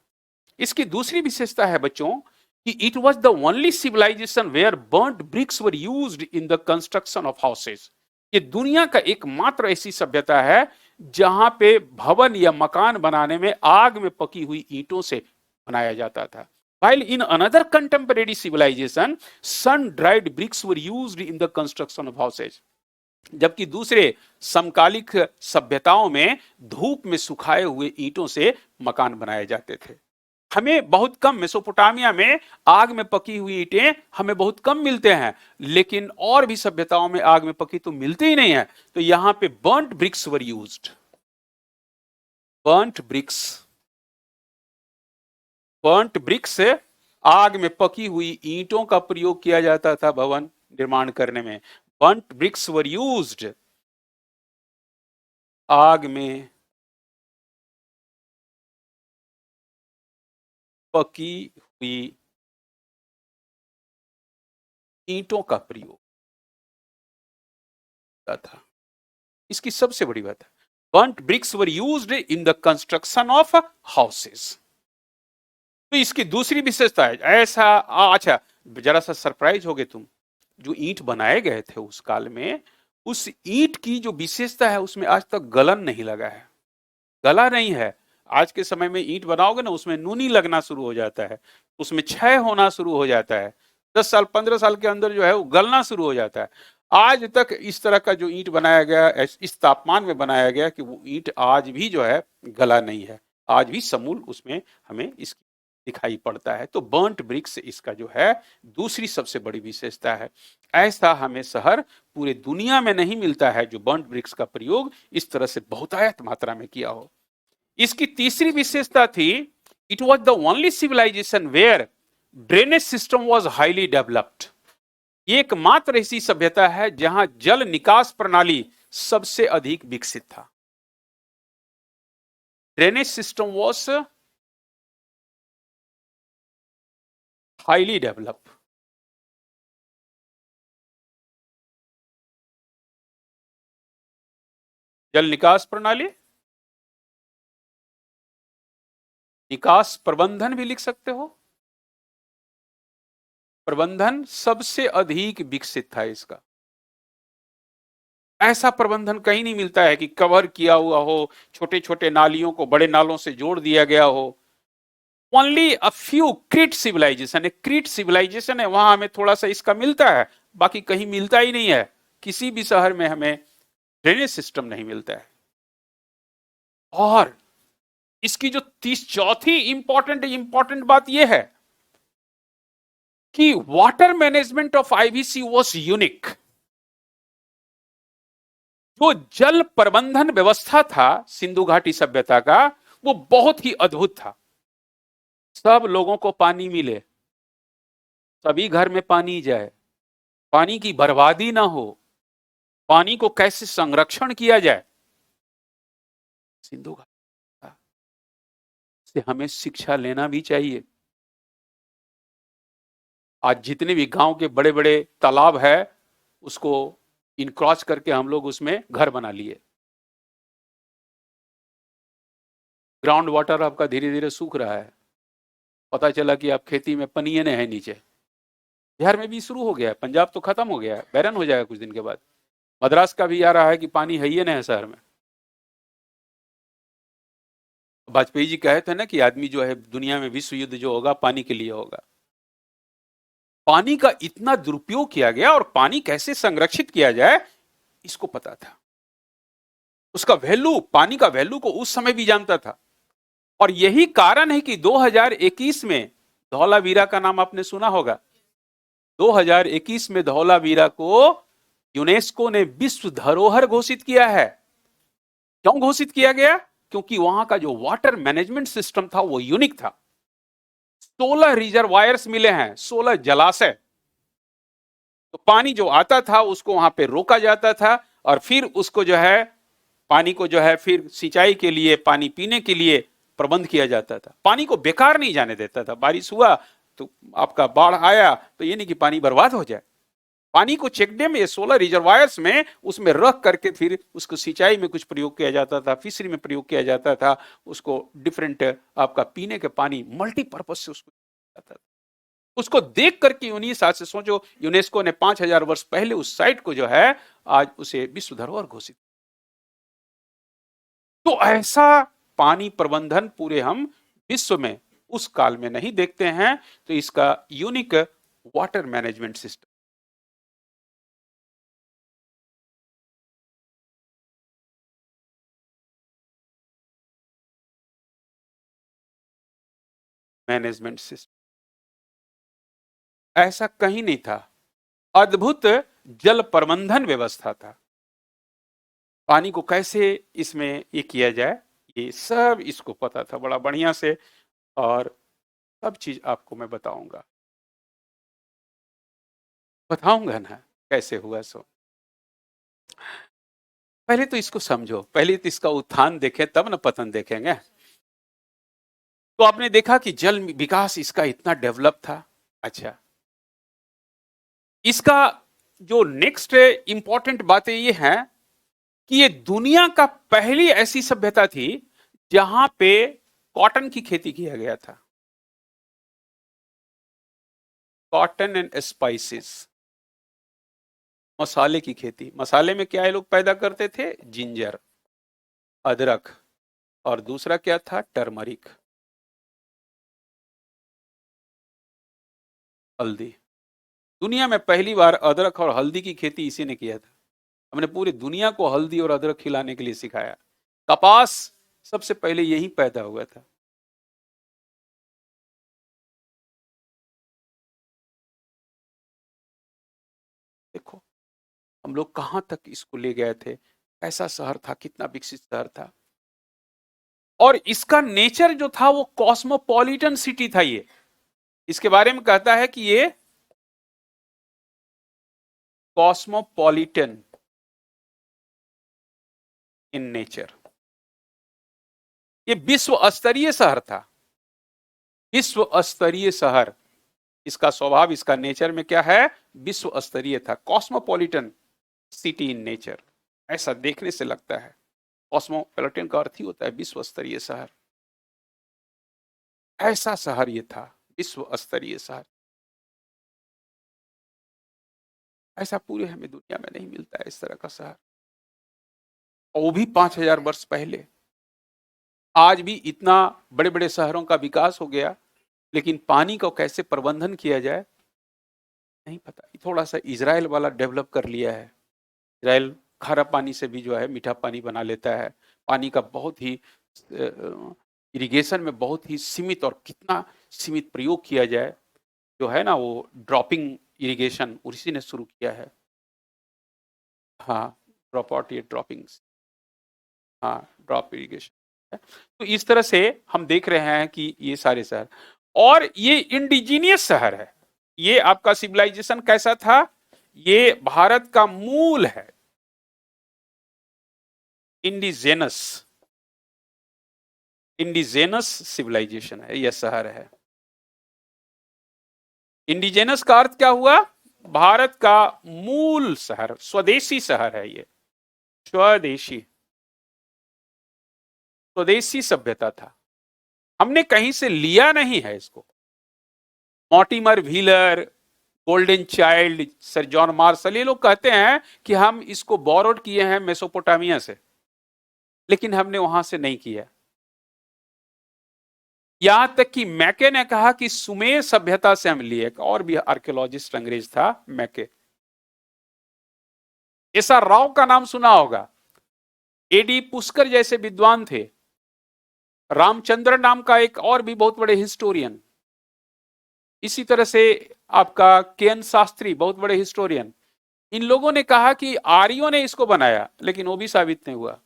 इसकी दूसरी विशेषता है बच्चों कि it was the only civilization where burned bricks were used in the construction of houses. ये दुनिया का एकमात्र ऐसी सभ्यता है जहां पे भवन या मकान बनाने में आग में पकी हुई ईंटों से बनाया जाता था। While in another contemporary civilization, sun-dried bricks were used in the construction of houses. जबकि दूसरे समकालिक सभ्यताओं में धूप में सुखाए हुए ईंटों से मकान बनाए जाते थे। हमें बहुत कम, मेसोपोटामिया में आग में पकी हुई ईंटें हमें बहुत कम मिलते हैं, लेकिन और भी सभ्यताओं में आग में पकी तो मिलती ही नहीं है। तो यहां पे burnt bricks were used. Burnt bricks आग में पकी हुई ईंटों का प्रयोग किया जाता था भवन निर्माण करने में। बर्न्ट ब्रिक्स वर यूज्ड, आग में पकी हुई ईंटों का प्रयोग था। इसकी सबसे बड़ी बात है, burnt bricks were used in the construction of houses. तो इसकी दूसरी विशेषता है ऐसा, अच्छा जरा सा सरप्राइज होगे तुम, जो ईंट बनाए गए थे उस काल में, उस ईंट की जो विशेषता है उसमें आज तक गलन नहीं लगा है, गला नहीं है, आज के समय में ईंट बनाओगे ना, उसमें नूनी लगना शुरू हो जाता है, उसमें क्षय होना शुरू हो जाता है, 10 साल 15 साल के अंदर जो है वो गलना शुरू हो जाता है। आज तक इस तरह का जो ईंट बनाया गया, इस तापमान में बनाया गया कि वो ईंट आज भी जो है गला नहीं है, आज भी समूल उसमें हमें इसकी दिखाई पड़ता है। तो बर्न्ट ब्रिक्स इसका जो है दूसरी सबसे बड़ी विशेषता है। ऐसा हमें शहर पूरे दुनिया में नहीं मिलता है जो बर्न्ट ब्रिक्स का प्रयोग इस तरह से बहुतायत मात्रा में किया हो। इसकी तीसरी विशेषता थी, it was the only civilization where drainage system was highly developed. एकमात्र ऐसी सभ्यता है जहां जल निकास प्रणाली सबसे अधिक विकसित था। Drainage system was highly developed. जल निकास प्रणाली, निकास प्रबंधन भी लिख सकते हो, प्रबंधन सबसे अधिक विकसित था इसका। ऐसा प्रबंधन कहीं नहीं मिलता है कि कवर किया हुआ हो, छोटे छोटे नालियों को बड़े नालों से जोड़ दिया गया हो। Only a few Crete civilization, Crete civilization है, वहां हमें थोड़ा सा इसका मिलता है, बाकी कहीं मिलता ही नहीं है। किसी भी शहर में हमें ड्रेनेज सिस्टम नहीं मिलता है। और इसकी जो चौथी इंपॉर्टेंट बात यह है कि water management of IVC was unique. जो जल प्रबंधन व्यवस्था था सिंधु घाटी सभ्यता का, वो बहुत ही अद्भुत था। सब लोगों को पानी मिले, सभी घर में पानी जाए, पानी की बर्बादी ना हो, पानी को कैसे संरक्षण किया जाए, सिंधु घाटी से हमें शिक्षा लेना भी चाहिए। आज जितने भी गांव के बड़े बड़े तालाब है, उसको इनक्रॉच करके हम लोग उसमें घर बना लिए। ग्राउंड वाटर आपका धीरे धीरे सूख रहा है, पता चला कि आप खेती में पनिये ने है नीचे। बिहार में भी शुरू हो गया है, पंजाब तो खत्म हो गया है, बैरन हो जाएगा कुछ दिन के बाद। मद्रास का भी आ रहा है कि पानी है ही नहीं है शहर में। वाजपेयी जी कहे थे ना कि आदमी जो है दुनिया में विश्व युद्ध जो होगा पानी के लिए होगा। पानी का इतना दुरुपयोग किया गया और पानी कैसे संरक्षित किया जाए इसको पता था। उसका वैल्यू, पानी का वैल्यू को उस समय भी जानता था। और यही कारण है कि 2021 में धौलावीरा का नाम आपने सुना होगा। 2021 में धौलावीरा को यूनेस्को ने विश्व धरोहर घोषित किया है। क्यों घोषित किया गया? क्योंकि वहां का जो वाटर मैनेजमेंट सिस्टम था वो यूनिक था। 16 रिजर्वायर्स मिले हैं, 16 जलाशय। तो पानी जो आता था उसको वहां पे रोका जाता था और फिर उसको जो है पानी को जो है फिर सिंचाई के लिए, पानी पीने के लिए प्रबंध किया जाता था। पानी को बेकार नहीं जाने देता था। बारिश हुआ तो आपका बाढ़ आया तो ये नहीं कि पानी बर्बाद हो जाए। पानी को चेकडैम में, 16 रिजर्वायर्स में, उसमें रख करके फिर उसको सिंचाई में कुछ प्रयोग किया जाता था, फिशरी में प्रयोग किया जाता था, उसको डिफरेंट आपका पीने के पानी मल्टीपर्पज से उसको जाता था। उसको देख करके उन्हीं साल से सोचो, यूनेस्को ने 5000 वर्ष पहले उस साइट को जो है आज उसे विश्व धरोहर घोषित। तो ऐसा पानी प्रबंधन पूरे हम विश्व में उस काल में नहीं देखते हैं। तो इसका unique water management system, management system ऐसा कहीं नहीं था। अद्भुत जल प्रबंधन व्यवस्था था। पानी को कैसे इसमें ये किया जाए, ये सब इसको पता था बड़ा बढ़िया से। और सब चीज आपको मैं बताऊंगा ना कैसे हुआ। सो पहले तो इसको समझो, पहले तो इसका उत्थान देखें तब ना पतन देखेंगे। तो आपने देखा कि जल विकास इसका इतना डेवलप था। अच्छा, इसका जो नेक्स्ट इंपॉर्टेंट बातें ये हैं कि ये दुनिया का पहली ऐसी सभ्यता थी जहां पे कॉटन की खेती किया गया था। कॉटन एंड स्पाइसेस, मसाले की खेती। मसाले में क्या ये लोग पैदा करते थे? जिंजर, अदरक, और दूसरा क्या था? टर्मरिक, हल्दी। दुनिया में पहली बार अदरक और हल्दी की खेती इसी ने किया था। हमने पूरी दुनिया को हल्दी और अदरक खिलाने के लिए सिखाया। कपास सबसे पहले यही पैदा हुआ था। देखो हम लोग कहां तक इसको ले गए थे, ऐसा शहर था, कितना विकसित शहर था। और इसका नेचर जो था वो कॉस्मोपॉलिटन सिटी था। ये इसके बारे में कहता है कि ये कॉस्मोपॉलिटन इन नेचर, ये विश्व स्तरीय शहर था, विश्व स्तरीय शहर। इसका स्वभाव, इसका नेचर में क्या है? विश्व स्तरीय था, कॉस्मोपॉलिटन सिटी इन नेचर। ऐसा देखने से लगता है। कॉस्मोपॉलिटन का अर्थ ही होता है विश्व स्तरीय शहर। ऐसा शहर ये था, विश्व स्तरीय शहर। ऐसा पूरे हमें दुनिया में नहीं मिलता है इस तरह का शहर, और वो भी 5000 वर्ष पहले। आज भी इतना बड़े बड़े शहरों का विकास हो गया, लेकिन पानी को कैसे प्रबंधन किया जाए नहीं पता। थोड़ा सा इजराइल वाला डेवलप कर लिया है। इजराइल खारा पानी से भी जो है मीठा पानी बना लेता है। पानी का बहुत ही इरिगेशन में बहुत ही सीमित, और कितना सीमित प्रयोग किया जाए, जो है ना वो ड्रॉपिंग इरिगेशन उसी ने शुरू किया है। हाँ, ड्रॉप आउट, ये ड्रॉपिंग्स, हाँ ड्रॉप इरिगेशन। तो इस तरह से हम देख रहे हैं कि ये सारे शहर, और ये इंडिजीनियस शहर है। ये आपका सिविलाइजेशन कैसा था? ये भारत का मूल है, इंडिजेनस, इंडिजेनस सिविलाइजेशन है, यह शहर है। इंडिजेनस का अर्थ क्या हुआ? भारत का मूल शहर, स्वदेशी शहर है ये, स्वदेशी, स्वदेशी सभ्यता था। हमने कहीं से लिया नहीं है इसको। Mortimer wheeler, golden child, sir John Marshall, ये लोग कहते हैं कि हम इसको बोरोड किए हैं मेसोपोटामिया से, लेकिन हमने वहां से नहीं किया। यहां तक कि मैके ने कहा कि सुमेर सभ्यता से हम लिए। एक और भी आर्कियोलॉजिस्ट अंग्रेज था, मैके। ऐसा राव का नाम सुना होगा। एडी पुष्कर जैसे विद्वान थे। रामचंद्र नाम का एक और भी बहुत बड़े हिस्टोरियन। इसी तरह से आपका केएन शास्त्री, बहुत बड़े हिस्टोरियन। इन लोगों ने कहा कि आर्यों ने इसको बनाया, लेकिन वो भी साबित नहीं हुआ।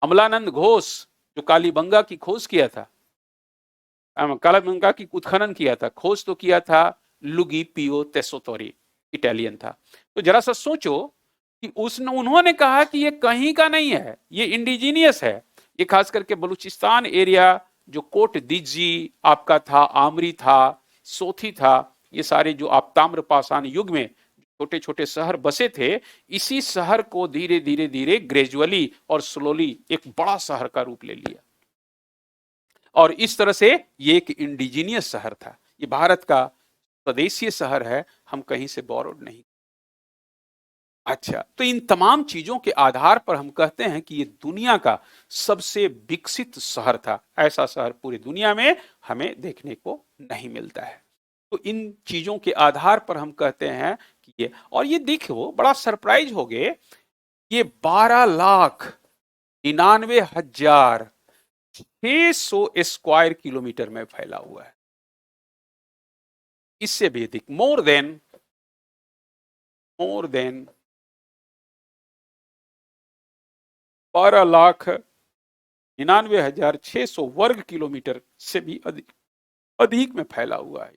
अमलानंद घोष, जो कालीबंगा की खोज किया था, कालीबंगा की उत्खनन किया था, खोज तो किया था लुगी पियो तेसोतोरी, इटालियन था। तो जरा सा सोचो कि उन्होंने कहा कि ये कहीं का नहीं है, ये इंडिजीनियस है। ये खास करके बलूचिस्तान एरिया, जो कोट दिज्जी आपका था, आमरी था, सोथी था, ये सारे जो आप ताम्रपाषाण युग में छोटे छोटे शहर बसे थे, इसी शहर को धीरे धीरे धीरे ग्रेजुअली और स्लोली एक बड़ा शहर का रूप ले लिया। और इस तरह से ये एक इंडिजीनियस शहर था। ये भारत का स्वदेशीय शहर है, हम कहीं से बोरोड नहीं। अच्छा, तो इन तमाम चीजों के आधार पर हम कहते हैं कि ये दुनिया का सबसे विकसित शहर था। ऐसा शहर पूरी दुनिया में हमें देखने को नहीं मिलता है। तो इन चीजों के आधार पर हम कहते हैं कि ये, और ये देखो बड़ा सरप्राइज हो गए, ये 12,99,600 स्क्वायर किलोमीटर में फैला हुआ है। इससे भी अधिक, मोर देन 12,99,600 वर्ग किलोमीटर से भी अधिक में फैला हुआ है।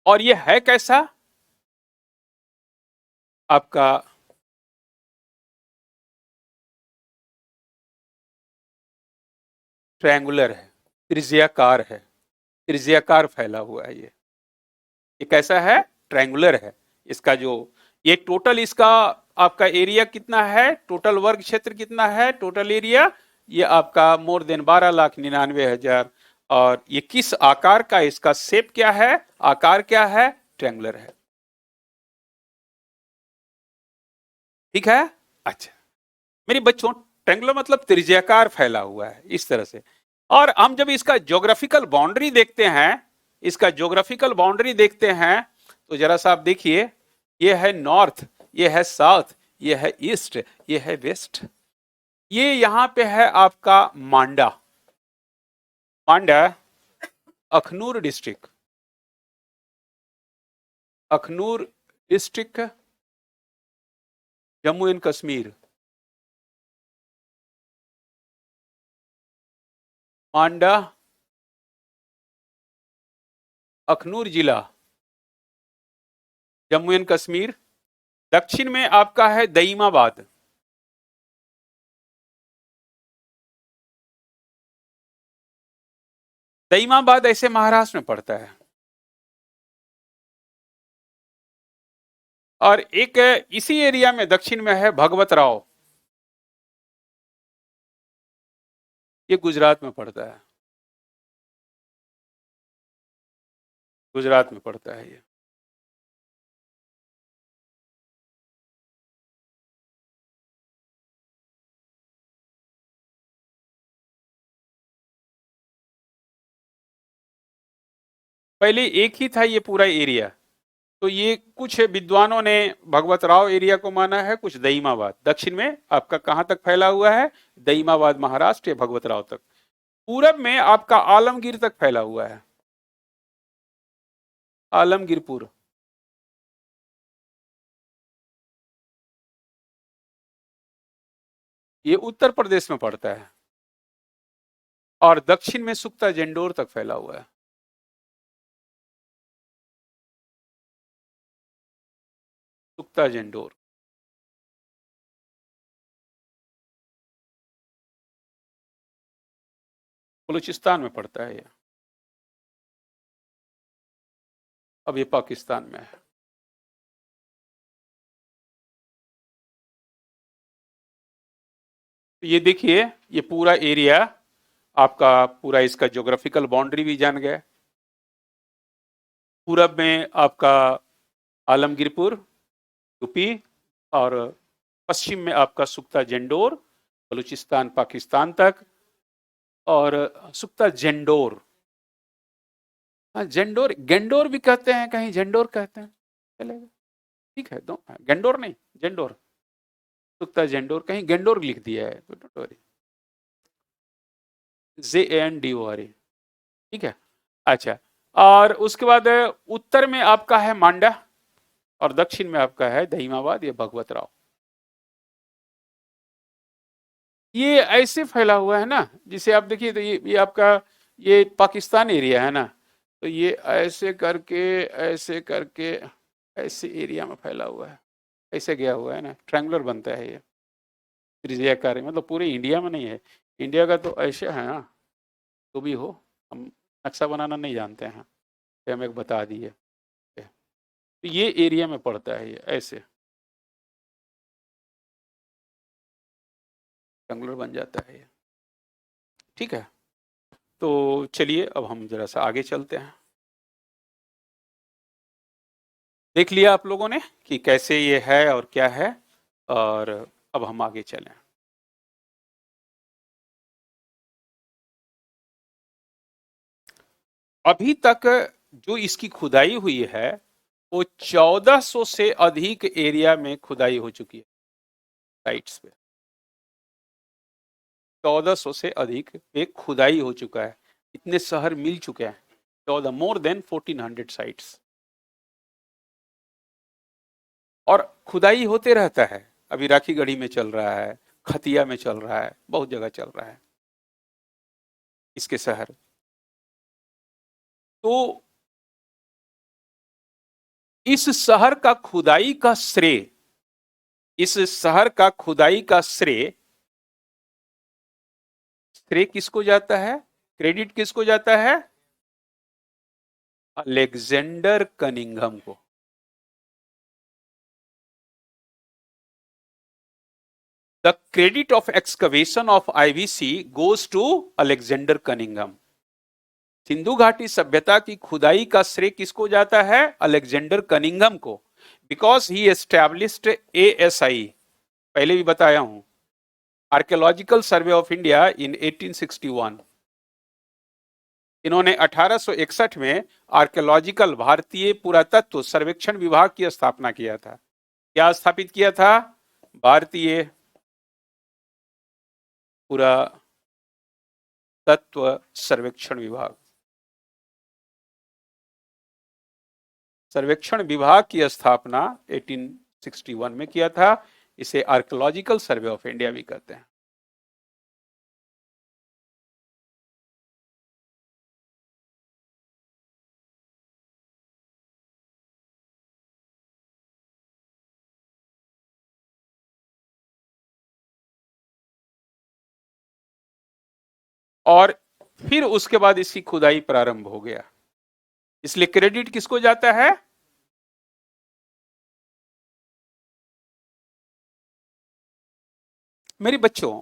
और यह है कैसा? आपका ट्रायंगुलर है, त्रिज्याकार है, त्रिज्याकार फैला हुआ है। ये कैसा है? ट्रायंगुलर है। इसका जो ये टोटल, इसका आपका एरिया कितना है, टोटल वर्ग क्षेत्र कितना है, टोटल एरिया, ये आपका मोर देन 12,99,000। और ये किस आकार का, इसका शेप क्या है, आकार क्या है? ट्रायंगुलर है। ठीक है। अच्छा मेरे बच्चों, ट्रायंगुलर मतलब त्रिज्याकार फैला हुआ है इस तरह से। और हम जब इसका ज्योग्राफिकल बाउंड्री देखते हैं, इसका ज्योग्राफिकल बाउंड्री देखते हैं, तो जरा सा आप देखिए, ये है नॉर्थ, ये है साउथ, ये है ईस्ट, ये है वेस्ट। ये यहां पे है आपका Manda, Manda Akhnoor district, Akhnoor district Jammu and Kashmir. Manda Akhnoor जिला जम्मू एंड कश्मीर। दक्षिण में आपका है दईमाबाद, दईमाबाद ऐसे महाराष्ट्र में पड़ता है। और एक इसी एरिया में दक्षिण में है भगवत राव, ये गुजरात में पड़ता है, गुजरात में पड़ता है ये। पहले एक ही था ये पूरा एरिया, तो ये कुछ विद्वानों ने भगवत राव एरिया को माना है, कुछ दईमाबाद। दक्षिण में आपका कहां तक फैला हुआ है? दईमाबाद महाराष्ट्र या भगवत राव तक। पूरब में आपका आलमगीर तक फैला हुआ है, आलमगीरपुर। ये उत्तर प्रदेश में पड़ता है। और दक्षिण में सुक्ता जेंडोर तक फैला हुआ है। सुक्ता जेंडोर बलूचिस्तान में पड़ता है ये, अब ये पाकिस्तान में है। ये देखिए, ये पूरा एरिया आपका, पूरा इसका ज्योग्राफिकल बाउंड्री भी जान गया। पूरब में आपका आलमगीरपुर यूपी, और पश्चिम में आपका सुक्ता जेंडोर बलूचिस्तान पाकिस्तान तक, और सुक्ता जेंडोर, हाँ जेंडोर, गेंडोर भी कहते हैं, कहीं जेंडोर कहते हैं, चलेगा, ठीक है। दो गेंडोर नहीं, जेंडोर, सुक्ता जेंडोर, कहीं गेंडोर लिख दिया है तो डोंट वरी, JANDOR, ठीक है। अच्छा, और उसके बाद उत्तर में आपका है मांडा, और दक्षिण में आपका है दहीमाबाद या भगवत राव। ये ऐसे फैला हुआ है ना, जिसे आप देखिए, तो ये आपका, ये पाकिस्तान एरिया है ना, तो ये ऐसे करके, ऐसे करके, ऐसे एरिया में फैला हुआ है, ऐसे गया हुआ है ना, ट्रायंगुलर बनता है ये त्रिज्याकार, मतलब पूरे इंडिया में नहीं है। इंडिया का तो ऐसे है ना, तो भी हो, हम नक्शा बनाना नहीं जानते हैं, तो हम एक बता दिए। तो ये एरिया में पड़ता है ये, ऐसे ट्रायंगुलर बन जाता है ये, ठीक है। तो चलिए अब हम जरा सा आगे चलते हैं। देख लिया आप लोगों ने कि कैसे ये है और क्या है, और अब हम आगे चलें। अभी तक जो इसकी खुदाई हुई है वो 1400 से अधिक एरिया में खुदाई हो चुकी है, साइट्स पे 1400 से अधिक पे खुदाई हो चुका है, इतने शहर मिल चुके हैं, 14, मोर देन 1400 साइट्स। और खुदाई होते रहता है, अभी राखीगढ़ी में चल रहा है, खतिया में चल रहा है, बहुत जगह चल रहा है इसके शहर। तो इस शहर का खुदाई का श्रेय, इस शहर का खुदाई का श्रेय किसको जाता है? क्रेडिट किसको जाता है? अलेक्जेंडर कनिंघम को। The credit of excavation of IVC goes to Alexander Cunningham. सिंधु घाटी सभ्यता की खुदाई का श्रेय किसको जाता है? अलेक्जेंडर कनिंघम को, बिकॉज ही एस्टैब्लिश्ड ASI, पहले भी बताया हूं, archaeological survey of India in 1861। इन्होंने 1861 में आर्कियोलॉजिकल भारतीय पुरातत्व सर्वेक्षण विभाग की स्थापना किया था। क्या स्थापित किया था? भारतीय पुरातत्व सर्वेक्षण विभाग। सर्वेक्षण विभाग की स्थापना 1861 में किया था। इसे आर्कियोलॉजिकल सर्वे ऑफ इंडिया भी कहते हैं। और फिर उसके बाद इसकी खुदाई प्रारंभ हो गया। इसलिए क्रेडिट किसको जाता है? मेरे बच्चों,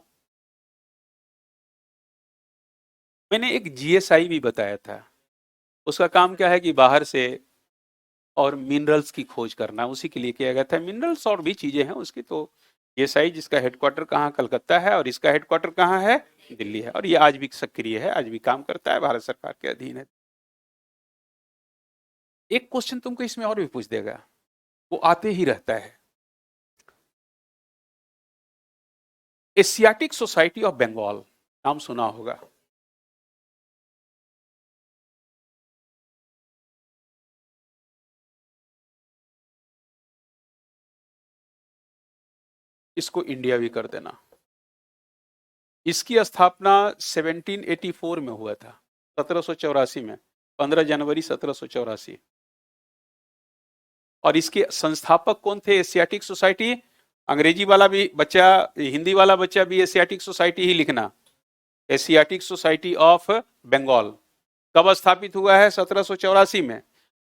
मैंने एक जीएसआई भी बताया था। उसका काम क्या है कि बाहर से और मिनरल्स की खोज करना, उसी के लिए किया गया था। मिनरल्स और भी चीजें हैं उसकी। तो जीएसआई जिसका हेडक्वार्टर कहाँ? कलकत्ता है, और इसका हेडक्वार्टर कहाँ है? दिल्ली है। और ये आज भी सक्रिय है, आज भी काम करता है, भारत सरकार के अधीन है। एक क्वेश्चन तुमको इसमें और भी पूछ देगा, वो आते ही रहता है। एशियाटिक सोसाइटी ऑफ बंगाल नाम सुना होगा। इसको इंडिया भी कर देना। इसकी स्थापना 1784 में हुआ था, 1784 में, 15 जनवरी 1784। और इसके संस्थापक कौन थे? Asiatic society. अंग्रेजी वाला भी बच्चा, हिंदी वाला बच्चा भी एशियाटिक सोसाइटी ही लिखना। एशियाटिक सोसाइटी ऑफ बंगाल कब स्थापित हुआ है? 1784 में।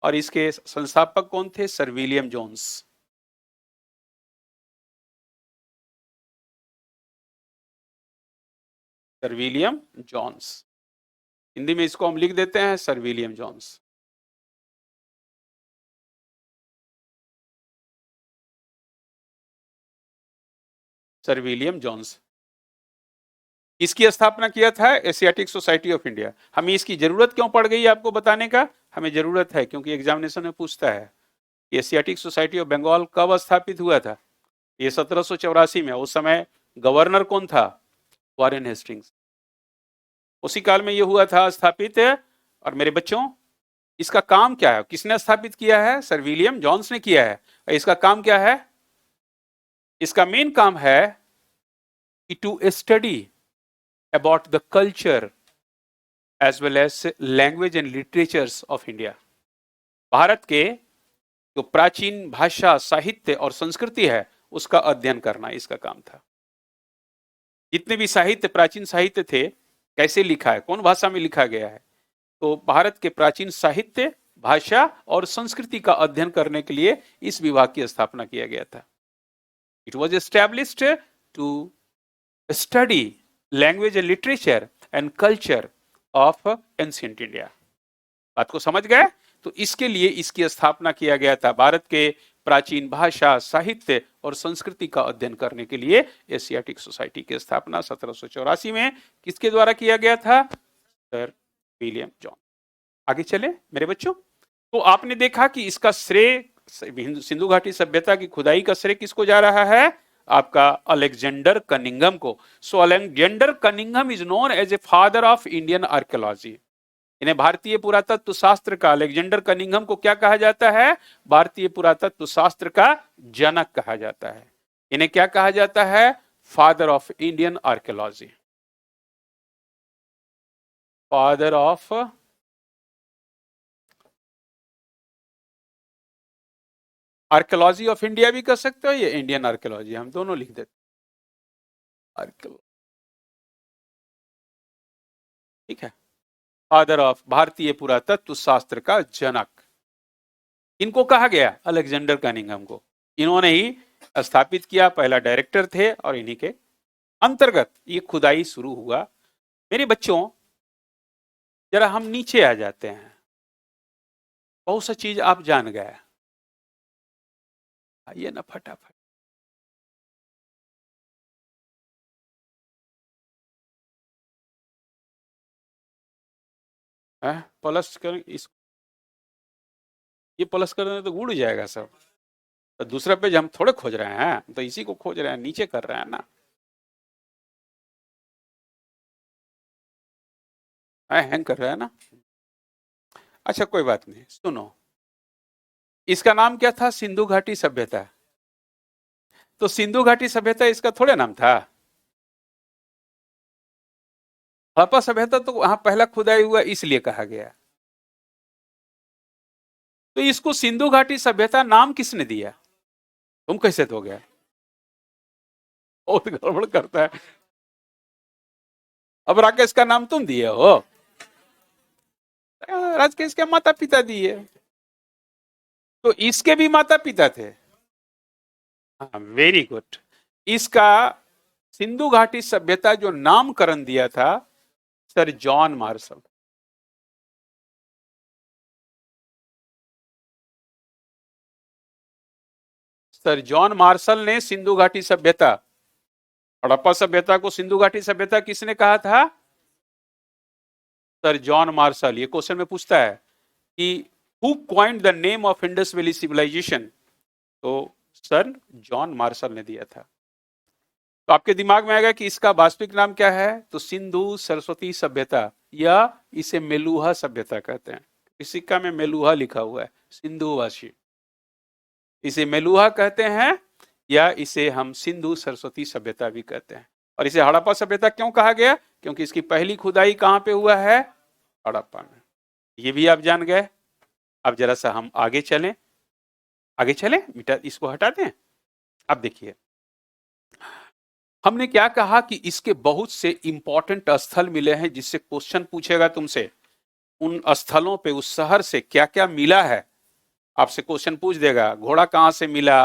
और इसके संस्थापक कौन थे? Sir William Jones. Sir William Jones, Hindi में इसको हम लिख देते हैं sir William Jones. Sir William Jones. इसकी स्थापना किया था एशियाटिक सोसाइटी ऑफ इंडिया। हमें इसकी जरूरत क्यों पड़ गई आपको बताने का? हमें जरूरत है क्योंकि एग्जामिनेशन में पूछता है एशियाटिक सोसाइटी ऑफ बंगाल कब स्थापित हुआ था। ये 1784 में। उस समय गवर्नर कौन था? Warren Hastings. उसी काल में ये हुआ था स्थापित। और मेरे बच्चों, इसका काम क्या है? किसने स्थापित किया है? सर विलियम जॉन्स ने किया है। इसका काम क्या है? इसका मेन काम है कि to study about the culture as well as language and literatures of India. Bharat के जो प्राचीन भाषा, साहित्य और संस्कृति है उसका अध्ययन करना इसका काम था। जितने भी साहित्य, प्राचीन साहित्य थे, कैसे लिखा है, कौन भाषा में लिखा गया है, तो भारत के प्राचीन साहित्य, भाषा और संस्कृति का अध्ययन करने के लिए इस विभाग की स्थापना किया गया था। It was established to study language and literature and culture of ancient India. बात को समझ गए? तो इसके लिए इसकी स्थापना किया गया था। भारत के प्राचीन भाषा, साहित्य और संस्कृति का अध्ययन करने के लिए एशियाटिक सोसाइटी की स्थापना 1784 में किसके द्वारा किया गया था? Sir William John. आगे चले मेरे बच्चों। तो आपने देखा कि इसका श्रेय सिंधु घाटी सभ्यता की खुदाई का श्रेय किसको जा रहा है? आपका अलेक्जेंडर कनिंघम को। So Alexander Cunningham is known as a father of Indian archaeology. इन्हें भारतीय पुरातत्व शास्त्र का, अलेक्जेंडर कनिंघम को क्या कहा जाता है? भारतीय पुरातत्व शास्त्र का जनक कहा जाता है। इन्हें क्या कहा जाता है? Father of Indian archaeology. Father of archaeology of India भी कर सकते हो, ये इंडियन आर्कियोलॉजी, हम दोनों लिख देते आर्कियोलॉजी। ठीक है। फादर ऑफ भारतीय पुरातत्व शास्त्र का जनक इनको कहा गया, अलेक्जेंडर कनिंघम को। इन्होंने ही स्थापित किया, पहला डायरेक्टर थे और इन्हीं के अंतर्गत ये खुदाई शुरू हुआ। मेरे बच्चों, जरा हम नीचे आ जाते हैं। बहुत सा चीज आप जान गए, आइए ना फटाफट। है प्लस कर इस, ये प्लस कर दें तो उड़ जाएगा सब। तो दूसरा पेज हम थोड़े खोज रहे हैं, तो इसी को खोज रहे हैं, नीचे कर रहे हैं ना। हैंग कर रहा है ना। अच्छा कोई बात नहीं, सुनो, इसका नाम क्या था? सिंधु घाटी सभ्यता। तो सिंधु घाटी सभ्यता इसका थोड़े नाम था। हड़प्पा सभ्यता तो वहां पहला खुदाई हुआ इसलिए कहा गया। तो इसको सिंधु घाटी सभ्यता नाम किसने दिया? तुम कैसे दोगे? बहुत गड़बड़ करता है। अब राकेश का नाम तुम दिए हो? राकेश के माता पिता दिए। तो इसके भी माता पिता थे। हाँ, वेरी गुड। इसका सिंधु घाटी सभ्यता जो नामकरण दिया था, sir John martial. Sir John Marshall ने सिंधु घाटी सभ्यता, हड़प्पा सभ्यता को सिंधु घाटी सभ्यता किसने कहा था? Sir John Marshall. ये क्वेश्चन में पूछता है कि who coined the name of Indus valley civilization, तो सर जॉन मार्शल ने दिया था। तो आपके दिमाग में आएगा कि इसका वास्तविक नाम क्या है, तो सिंधु सरस्वती सभ्यता, या इसे मेलुहा सभ्यता कहते हैं। इस सिक्का में मेलुहा लिखा हुआ है, सिंधुवासी। इसे मेलुहा कहते हैं, या इसे हम सिंधु सरस्वती सभ्यता भी कहते हैं। और इसे हड़प्पा सभ्यता क्यों कहा गया? क्योंकि इसकी पहली खुदाई कहां पे हुआ है? हड़प्पा में। ये भी आप जान गए। अब जरा सा हम आगे चलें, आगे चलें, मिटा इसको हटा दें। अब देखिए, हमने क्या कहा कि इसके बहुत से इंपॉर्टेंट स्थल मिले हैं, जिससे क्वेश्चन पूछेगा तुमसे उन स्थलों पे, उस शहर से क्या क्या मिला है। आपसे क्वेश्चन पूछ देगा, घोड़ा कहां से मिला,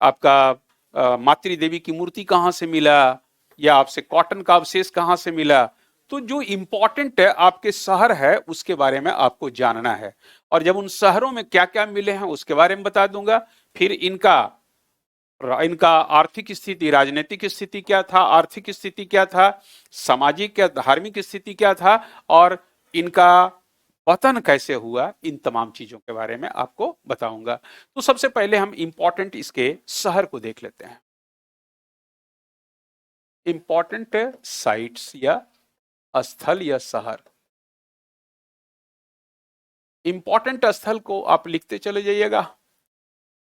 आपका मातृ देवी की मूर्ति कहां से मिला, या आपसे कॉटन का अवशेष कहां से मिला। तो जो इंपॉर्टेंट है आपके शहर है, उसके बारे में आपको जानना है। और जब उन शहरों में क्या क्या मिले हैं उसके बारे में बता दूंगा। फिर इनका इनका आर्थिक स्थिति, राजनीतिक स्थिति क्या था, आर्थिक स्थिति क्या था, सामाजिक या धार्मिक स्थिति क्या था, और इनका पतन कैसे हुआ, इन तमाम चीजों के बारे में आपको बताऊंगा। तो सबसे पहले हम इंपॉर्टेंट इसके शहर को देख लेते हैं। इंपॉर्टेंट साइट्स या स्थल या शहर। इंपॉर्टेंट स्थल को आप लिखते चले जाइएगा।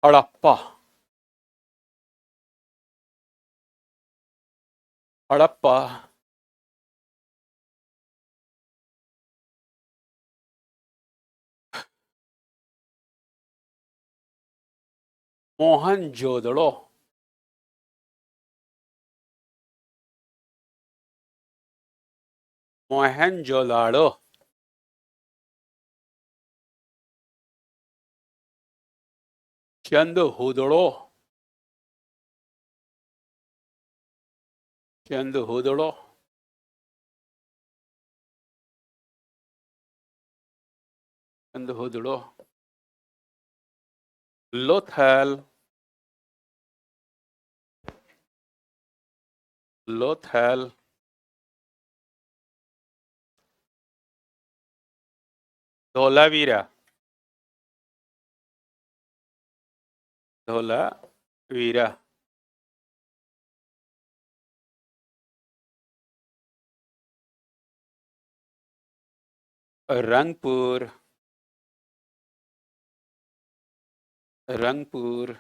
हड़प्पा, हड़प्पा, मोहनजोदड़ो, मोहनजोदाड़ो, चंदहुदड़ो, चंदहुदड़ो, चंदहुदड़ो, लोथल, लोथल, धोलावीरा, धोलावीरा, रंगपुर, रंगपुर,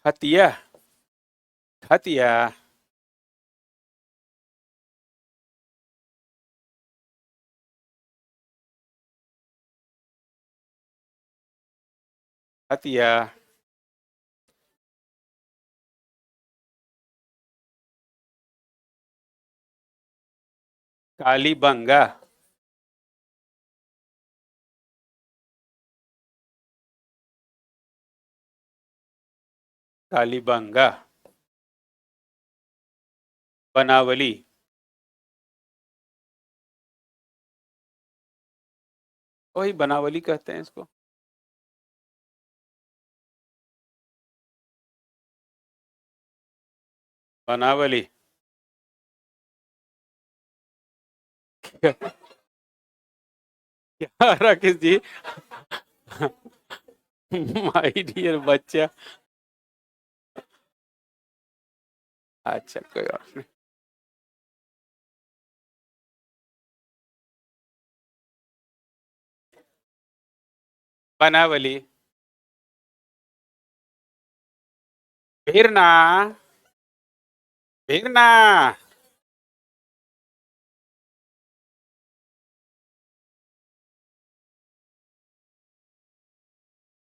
खतिया, खतिया, खतिया, कालीबंगा, कालीबंगा, बनावली, वही बनावली कहते हैं इसको। बनावली। क्या क्या राकेश जी? माय डियर बच्चा। अच्छा कोई और नहीं। बनावली। फिरना। फिरना।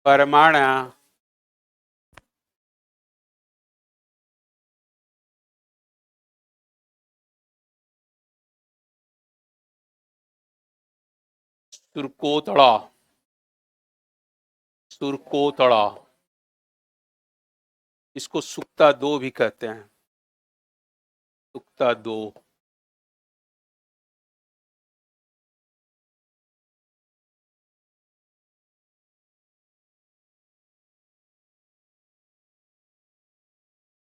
परमाणु। सुरकोतड़ा। सुरकोतड़ा। इसको सुक्ता दो भी कहते हैं। सुक्ता दो।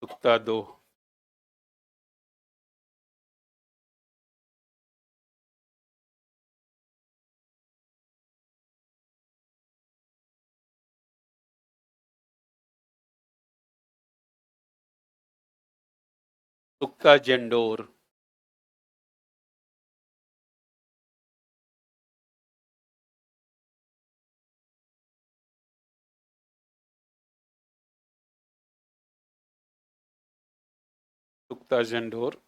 सुक्ता दो। सुक्ता जेंडोर। सुक्ता जेंडोर।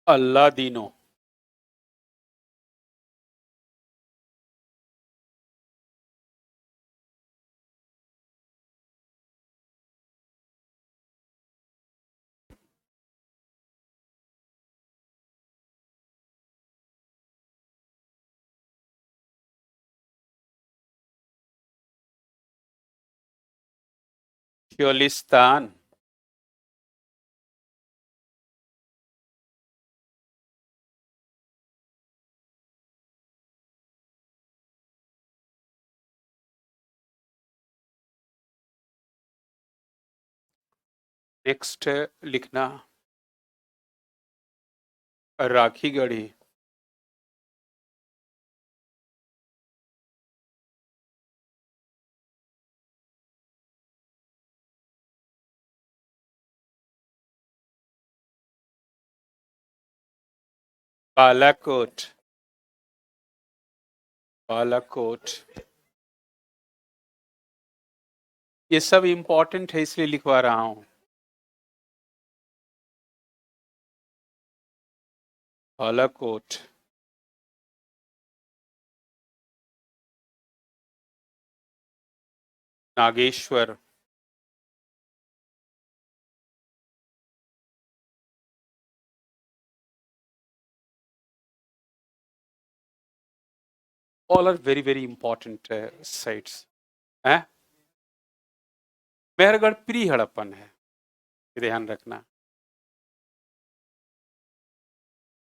अल्लादीनो। ख्योलिस्तान। नेक्स्ट लिखना। राखी गढ़ी। बालाकोट। बालाकोट। ये सब इंपॉर्टेंट है इसलिए लिखवा रहा हूं। Balakot. Nageshwar. All are very very important sites है। मेहरगढ़ प्री हड़प्पन है, ध्यान रखना।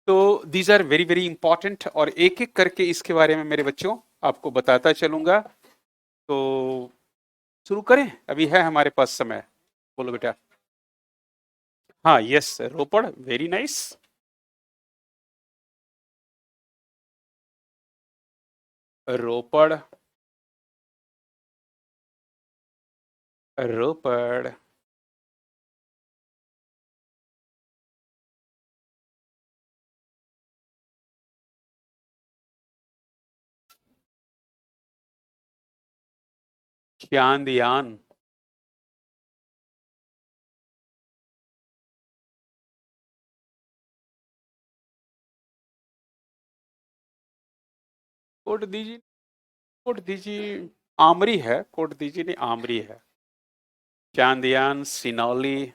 तो these are very very important और एक एक करके इसके बारे में मेरे बच्चों आपको बताता चलूंगा। तो शुरू करें, अभी है हमारे पास समय। बोलो बेटा। हाँ यस, रोपड़, वेरी नाइस। रोपड़। रोपड़। चांदयान। कोट दीजिए। कोट दीजिए। आमरी है, कोट दीजिए नहीं, आमरी है। चांदयान, सिनौली।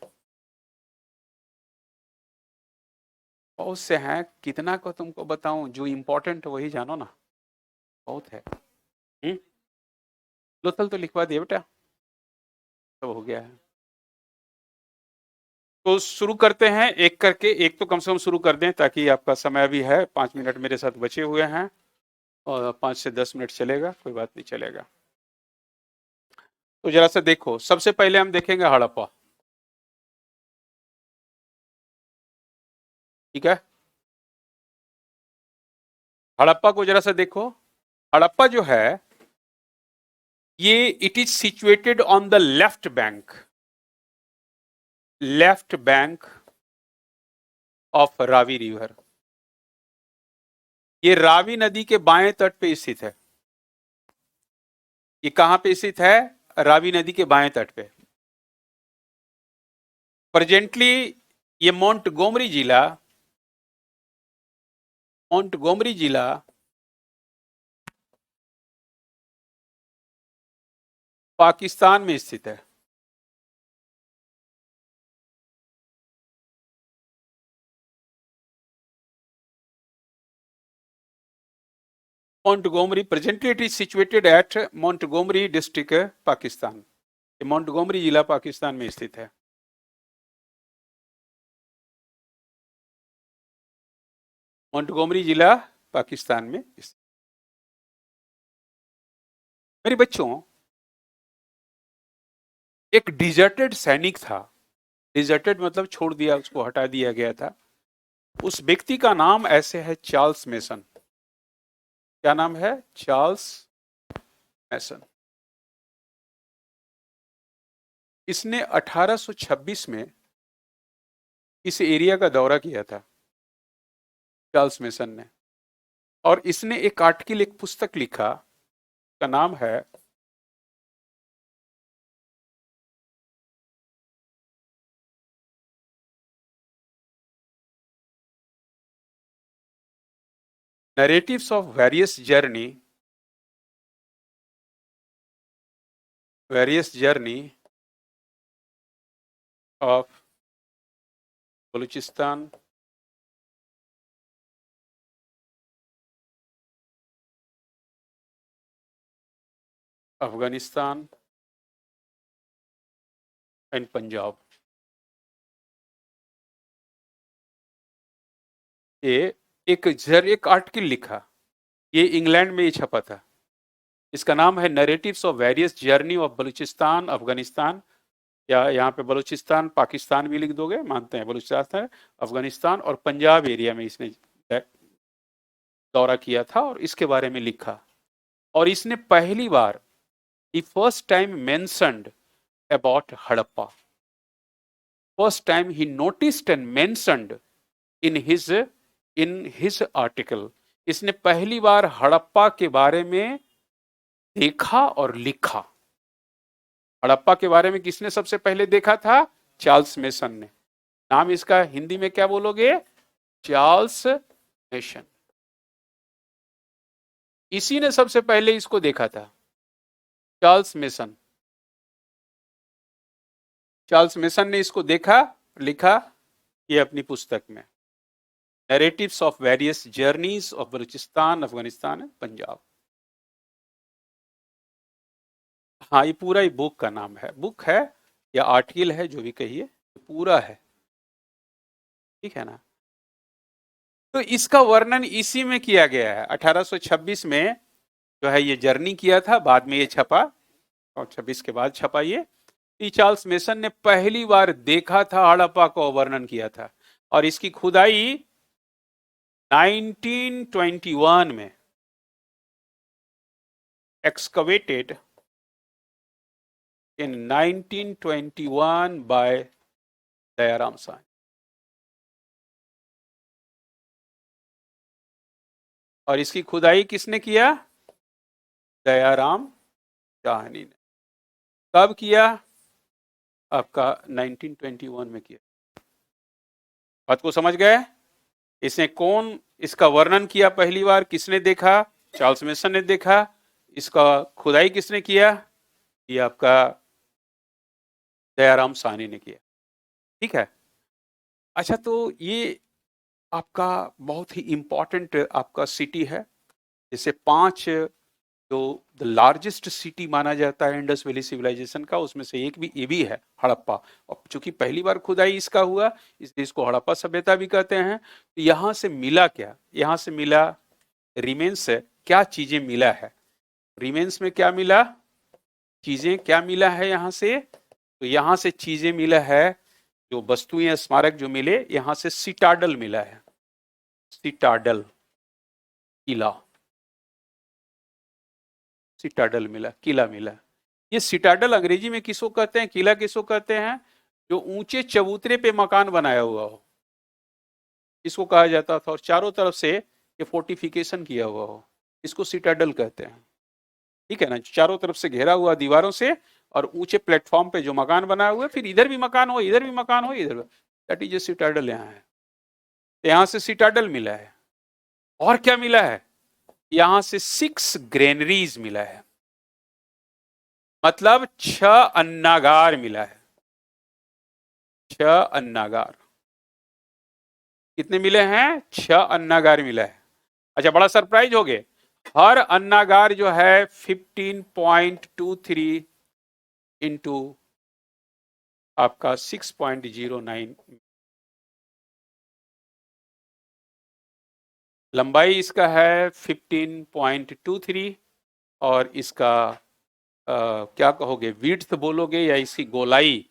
बहुत से हैं, कितना को तुमको बताऊं, जो इम्पोर्टेंट वही जानो ना। बहुत है। लोथल तो लिखवा दिया बेटा, सब हो गया है। तो शुरू करते हैं एक करके, एक तो कम से कम शुरू कर दें ताकि आपका समय भी है, 5 मिनट मेरे साथ बचे हुए हैं और 5 से 10 मिनट चलेगा, कोई बात नहीं, चलेगा। तो जरा सा देखो, सबसे पहले हम देखेंगे हड़प्पा, ठीक है। हड़प्पा को जरा सा देखो। हड़प्पा जो है ये it is situated on the left bank of Ravi river. ये रावी नदी के बाएं तट पे स्थित है। ये कहां पे स्थित है? रावी नदी के बाएं तट पे। प्रेजेंटली ये मोंटगोमरी जिला पाकिस्तान में स्थित है। Montgomery, presently it is situated at Montgomery district, Pakistan. Montgomery जिला पाकिस्तान में स्थित है। मोंटगोमरी जिला पाकिस्तान में स्थित। मेरे बच्चों, एक डिजर्टेड सैनिक था। डिजर्टेड मतलब छोड़ दिया, उसको हटा दिया गया था। उस व्यक्ति का नाम ऐसे है चार्ल्स मेसन। क्या नाम है? Charles mason. इसने 1826 में इस एरिया का दौरा किया था, चार्ल्स मेसन ने। और इसने एक आर्टिकल, एक पुस्तक लिखा, का नाम है narratives of various journey of Balochistan Afghanistan and Punjab. ये एक आर्टिकल लिखा, ये इंग्लैंड में ये छपा था। इसका नाम है narratives of various journey of Balochistan Afghanistan, या यहाँ पे बलूचिस्तान पाकिस्तान भी लिख दोगे, मानते हैं बलूचिस्तान, अफगानिस्तान और पंजाब एरिया में इसने दौरा किया था और इसके बारे में लिखा। और इसने पहली बार, he first time mentioned about Harappa, first time he noticed and mentioned in his article, इसने पहली बार हड़प्पा के बारे में देखा और लिखा। हड़प्पा के बारे में किसने सबसे पहले देखा था? चार्ल्स मेसन ने। नाम इसका हिंदी में क्या बोलोगे? Charles mason. इसी ने सबसे पहले इसको देखा था, चार्ल्स मेसन। चार्ल्स मेसन ने इसको देखा, लिखा ये अपनी पुस्तक में, narratives of various journeys of Balochistan Afghanistan Punjab. हाँ, ये पूरा ही बुक का नाम है, बुक है या आर्टिकल है, जो भी कहिए, पूरा है, ठीक है ना। तो इसका वर्णन इसी में किया गया है। 1826 में जो है ये जर्नी किया था, बाद में ये छपा और 26 के बाद छपा ये। चार्ल्स मेसन ने पहली बार देखा था हड़प्पा को, वर्णन किया था। और इसकी खुदाई 1921 में excavated in 1921 by Dayaram Sahni. और इसकी खुदाई किसने किया? दयाराम साहनी ने। कब किया? आपका 1921 में किया। बात को समझ गए? इसने कौन इसका वर्णन किया पहली बार, किसने देखा? चार्ल्स मेसन ने देखा। इसका खुदाई किसने किया? ये आपका दयाराम साहनी ने किया, ठीक है। अच्छा, तो ये आपका बहुत ही इंपॉर्टेंट आपका सिटी है। जैसे 5 जो द लार्जेस्ट सिटी माना जाता है इंडस वैली सिविलाइजेशन का, उसमें से एक भी ये भी है, हड़प्पा। और चूंकि पहली बार खुदाई इसका हुआ, इसलिए इसको हड़प्पा सभ्यता भी कहते हैं। तो यहाँ से मिला क्या, यहाँ से मिला रिमेन्स है, क्या चीजें मिला है, रिमेन्स में क्या मिला, चीजें क्या मिला है यहाँ से, तो यहाँ से चीजें मिला है, जो वस्तुएं स्मारक जो मिले, यहाँ से सिटाडल मिला है, सिटाडल किला, सिटाडल मिला, किला मिला। ये सिटाडल अंग्रेजी में किसको कहते हैं, किला किसको कहते हैं, जो ऊंचे चबूतरे पे मकान बनाया हुआ हो, इसको कहा जाता था, और चारों तरफ से ये फोर्टिफिकेशन किया हुआ हो, इसको सिटाडल कहते हैं। ठीक है ना, चारों तरफ से घेरा हुआ दीवारों से, और ऊंचे प्लेटफॉर्म पे जो मकान बना हुआ है, फिर इधर भी मकान हो, इधर भी मकान हो, इधर, दैट इज सिटाडल। यहाँ है, यहाँ से सिटाडल मिला है। और क्या मिला है, यहां से 6 ग्रेनरीज मिला है, मतलब 6 अन्नागार मिला है, 6 अन्नागार। कितने मिले हैं, 6 अन्नागार मिला है। अच्छा, बड़ा सरप्राइज हो गए, हर अन्नागार जो है 15.23 इंटू आपका 6.09, लंबाई इसका है 15.23, और इसका क्या कहोगे, विड्थ बोलोगे या इसकी गोलाई,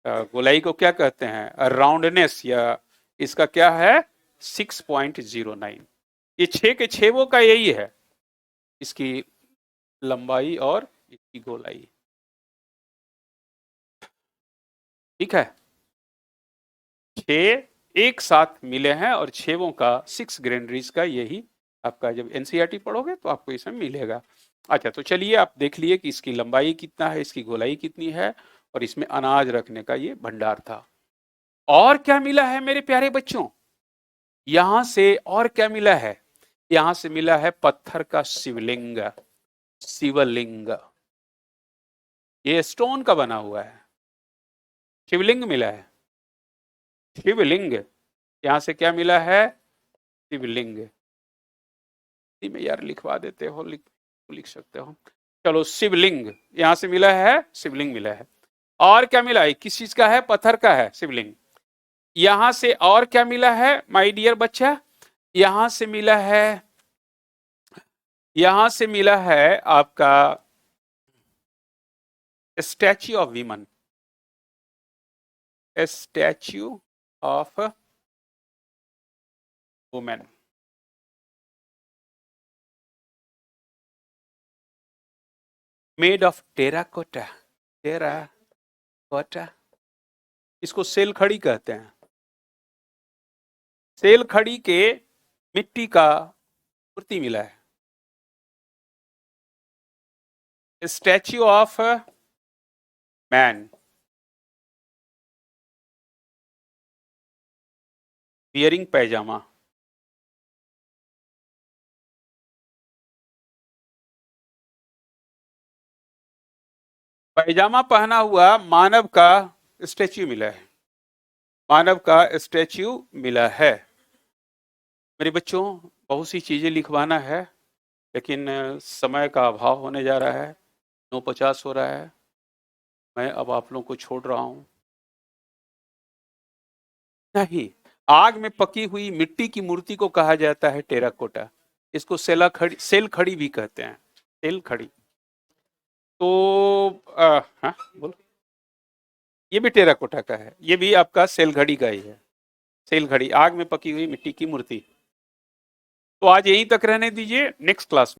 गोलाई को क्या कहते हैं, राउंडनेस, या इसका क्या है 6.09। ये 6 के 6 का यही है, इसकी लंबाई और इसकी गोलाई। ठीक है, 6 एक साथ मिले हैं, और 6 का 6 ग्रेनरीज का यही आपका, जब एनसीईआरटी पढ़ोगे तो आपको इसमें मिलेगा। अच्छा, तो चलिए आप देख लिए कि इसकी लंबाई कितना है, इसकी गोलाई कितनी है, और इसमें अनाज रखने का ये भंडार था। और क्या मिला है मेरे प्यारे बच्चों, यहां से और क्या मिला है, यहां से मिला है पत्थर का शिवलिंग, शिवलिंग, ये स्टोन का बना हुआ है, शिवलिंग मिला है, शिवलिंग। यहां से क्या मिला है, शिवलिंग। में यार लिखवा देते हो, लिख सकते हो, चलो शिवलिंग यहां से मिला है, शिवलिंग मिला है। और क्या मिला है, किस चीज का है, पत्थर का है शिवलिंग। यहां से और क्या मिला है माय डियर बच्चा, यहां से मिला है, यहां से मिला है आपका statue of women, statue of women. Made of terracotta, terracotta, इसको सेल खड़ी कहते हैं। सेल खड़ी के मिट्टी का मूर्ति मिला है, स्टैच्यू ऑफ मैन, वियरिंग पैजामा, पैजामा पहना हुआ मानव का स्टैच्यू मिला है, मानव का स्टैच्यू मिला है। मेरे बच्चों, बहुत सी चीजें लिखवाना है, लेकिन समय का अभाव होने जा रहा है, 9:50 हो रहा है, मैं अब आप लोगों को छोड़ रहा हूं। नहीं, आग में पकी हुई मिट्टी की मूर्ति को कहा जाता है टेराकोटा, इसको सेल खड़ी भी कहते हैं, सेल खड़ी। तो हाँ बोलो, ये भी टेराकोटा का है, ये भी आपका सेल घड़ी का ही है, सेल घड़ी, आग में पकी हुई मिट्टी की मूर्ति। तो आज यहीं तक रहने दीजिए, नेक्स्ट क्लास में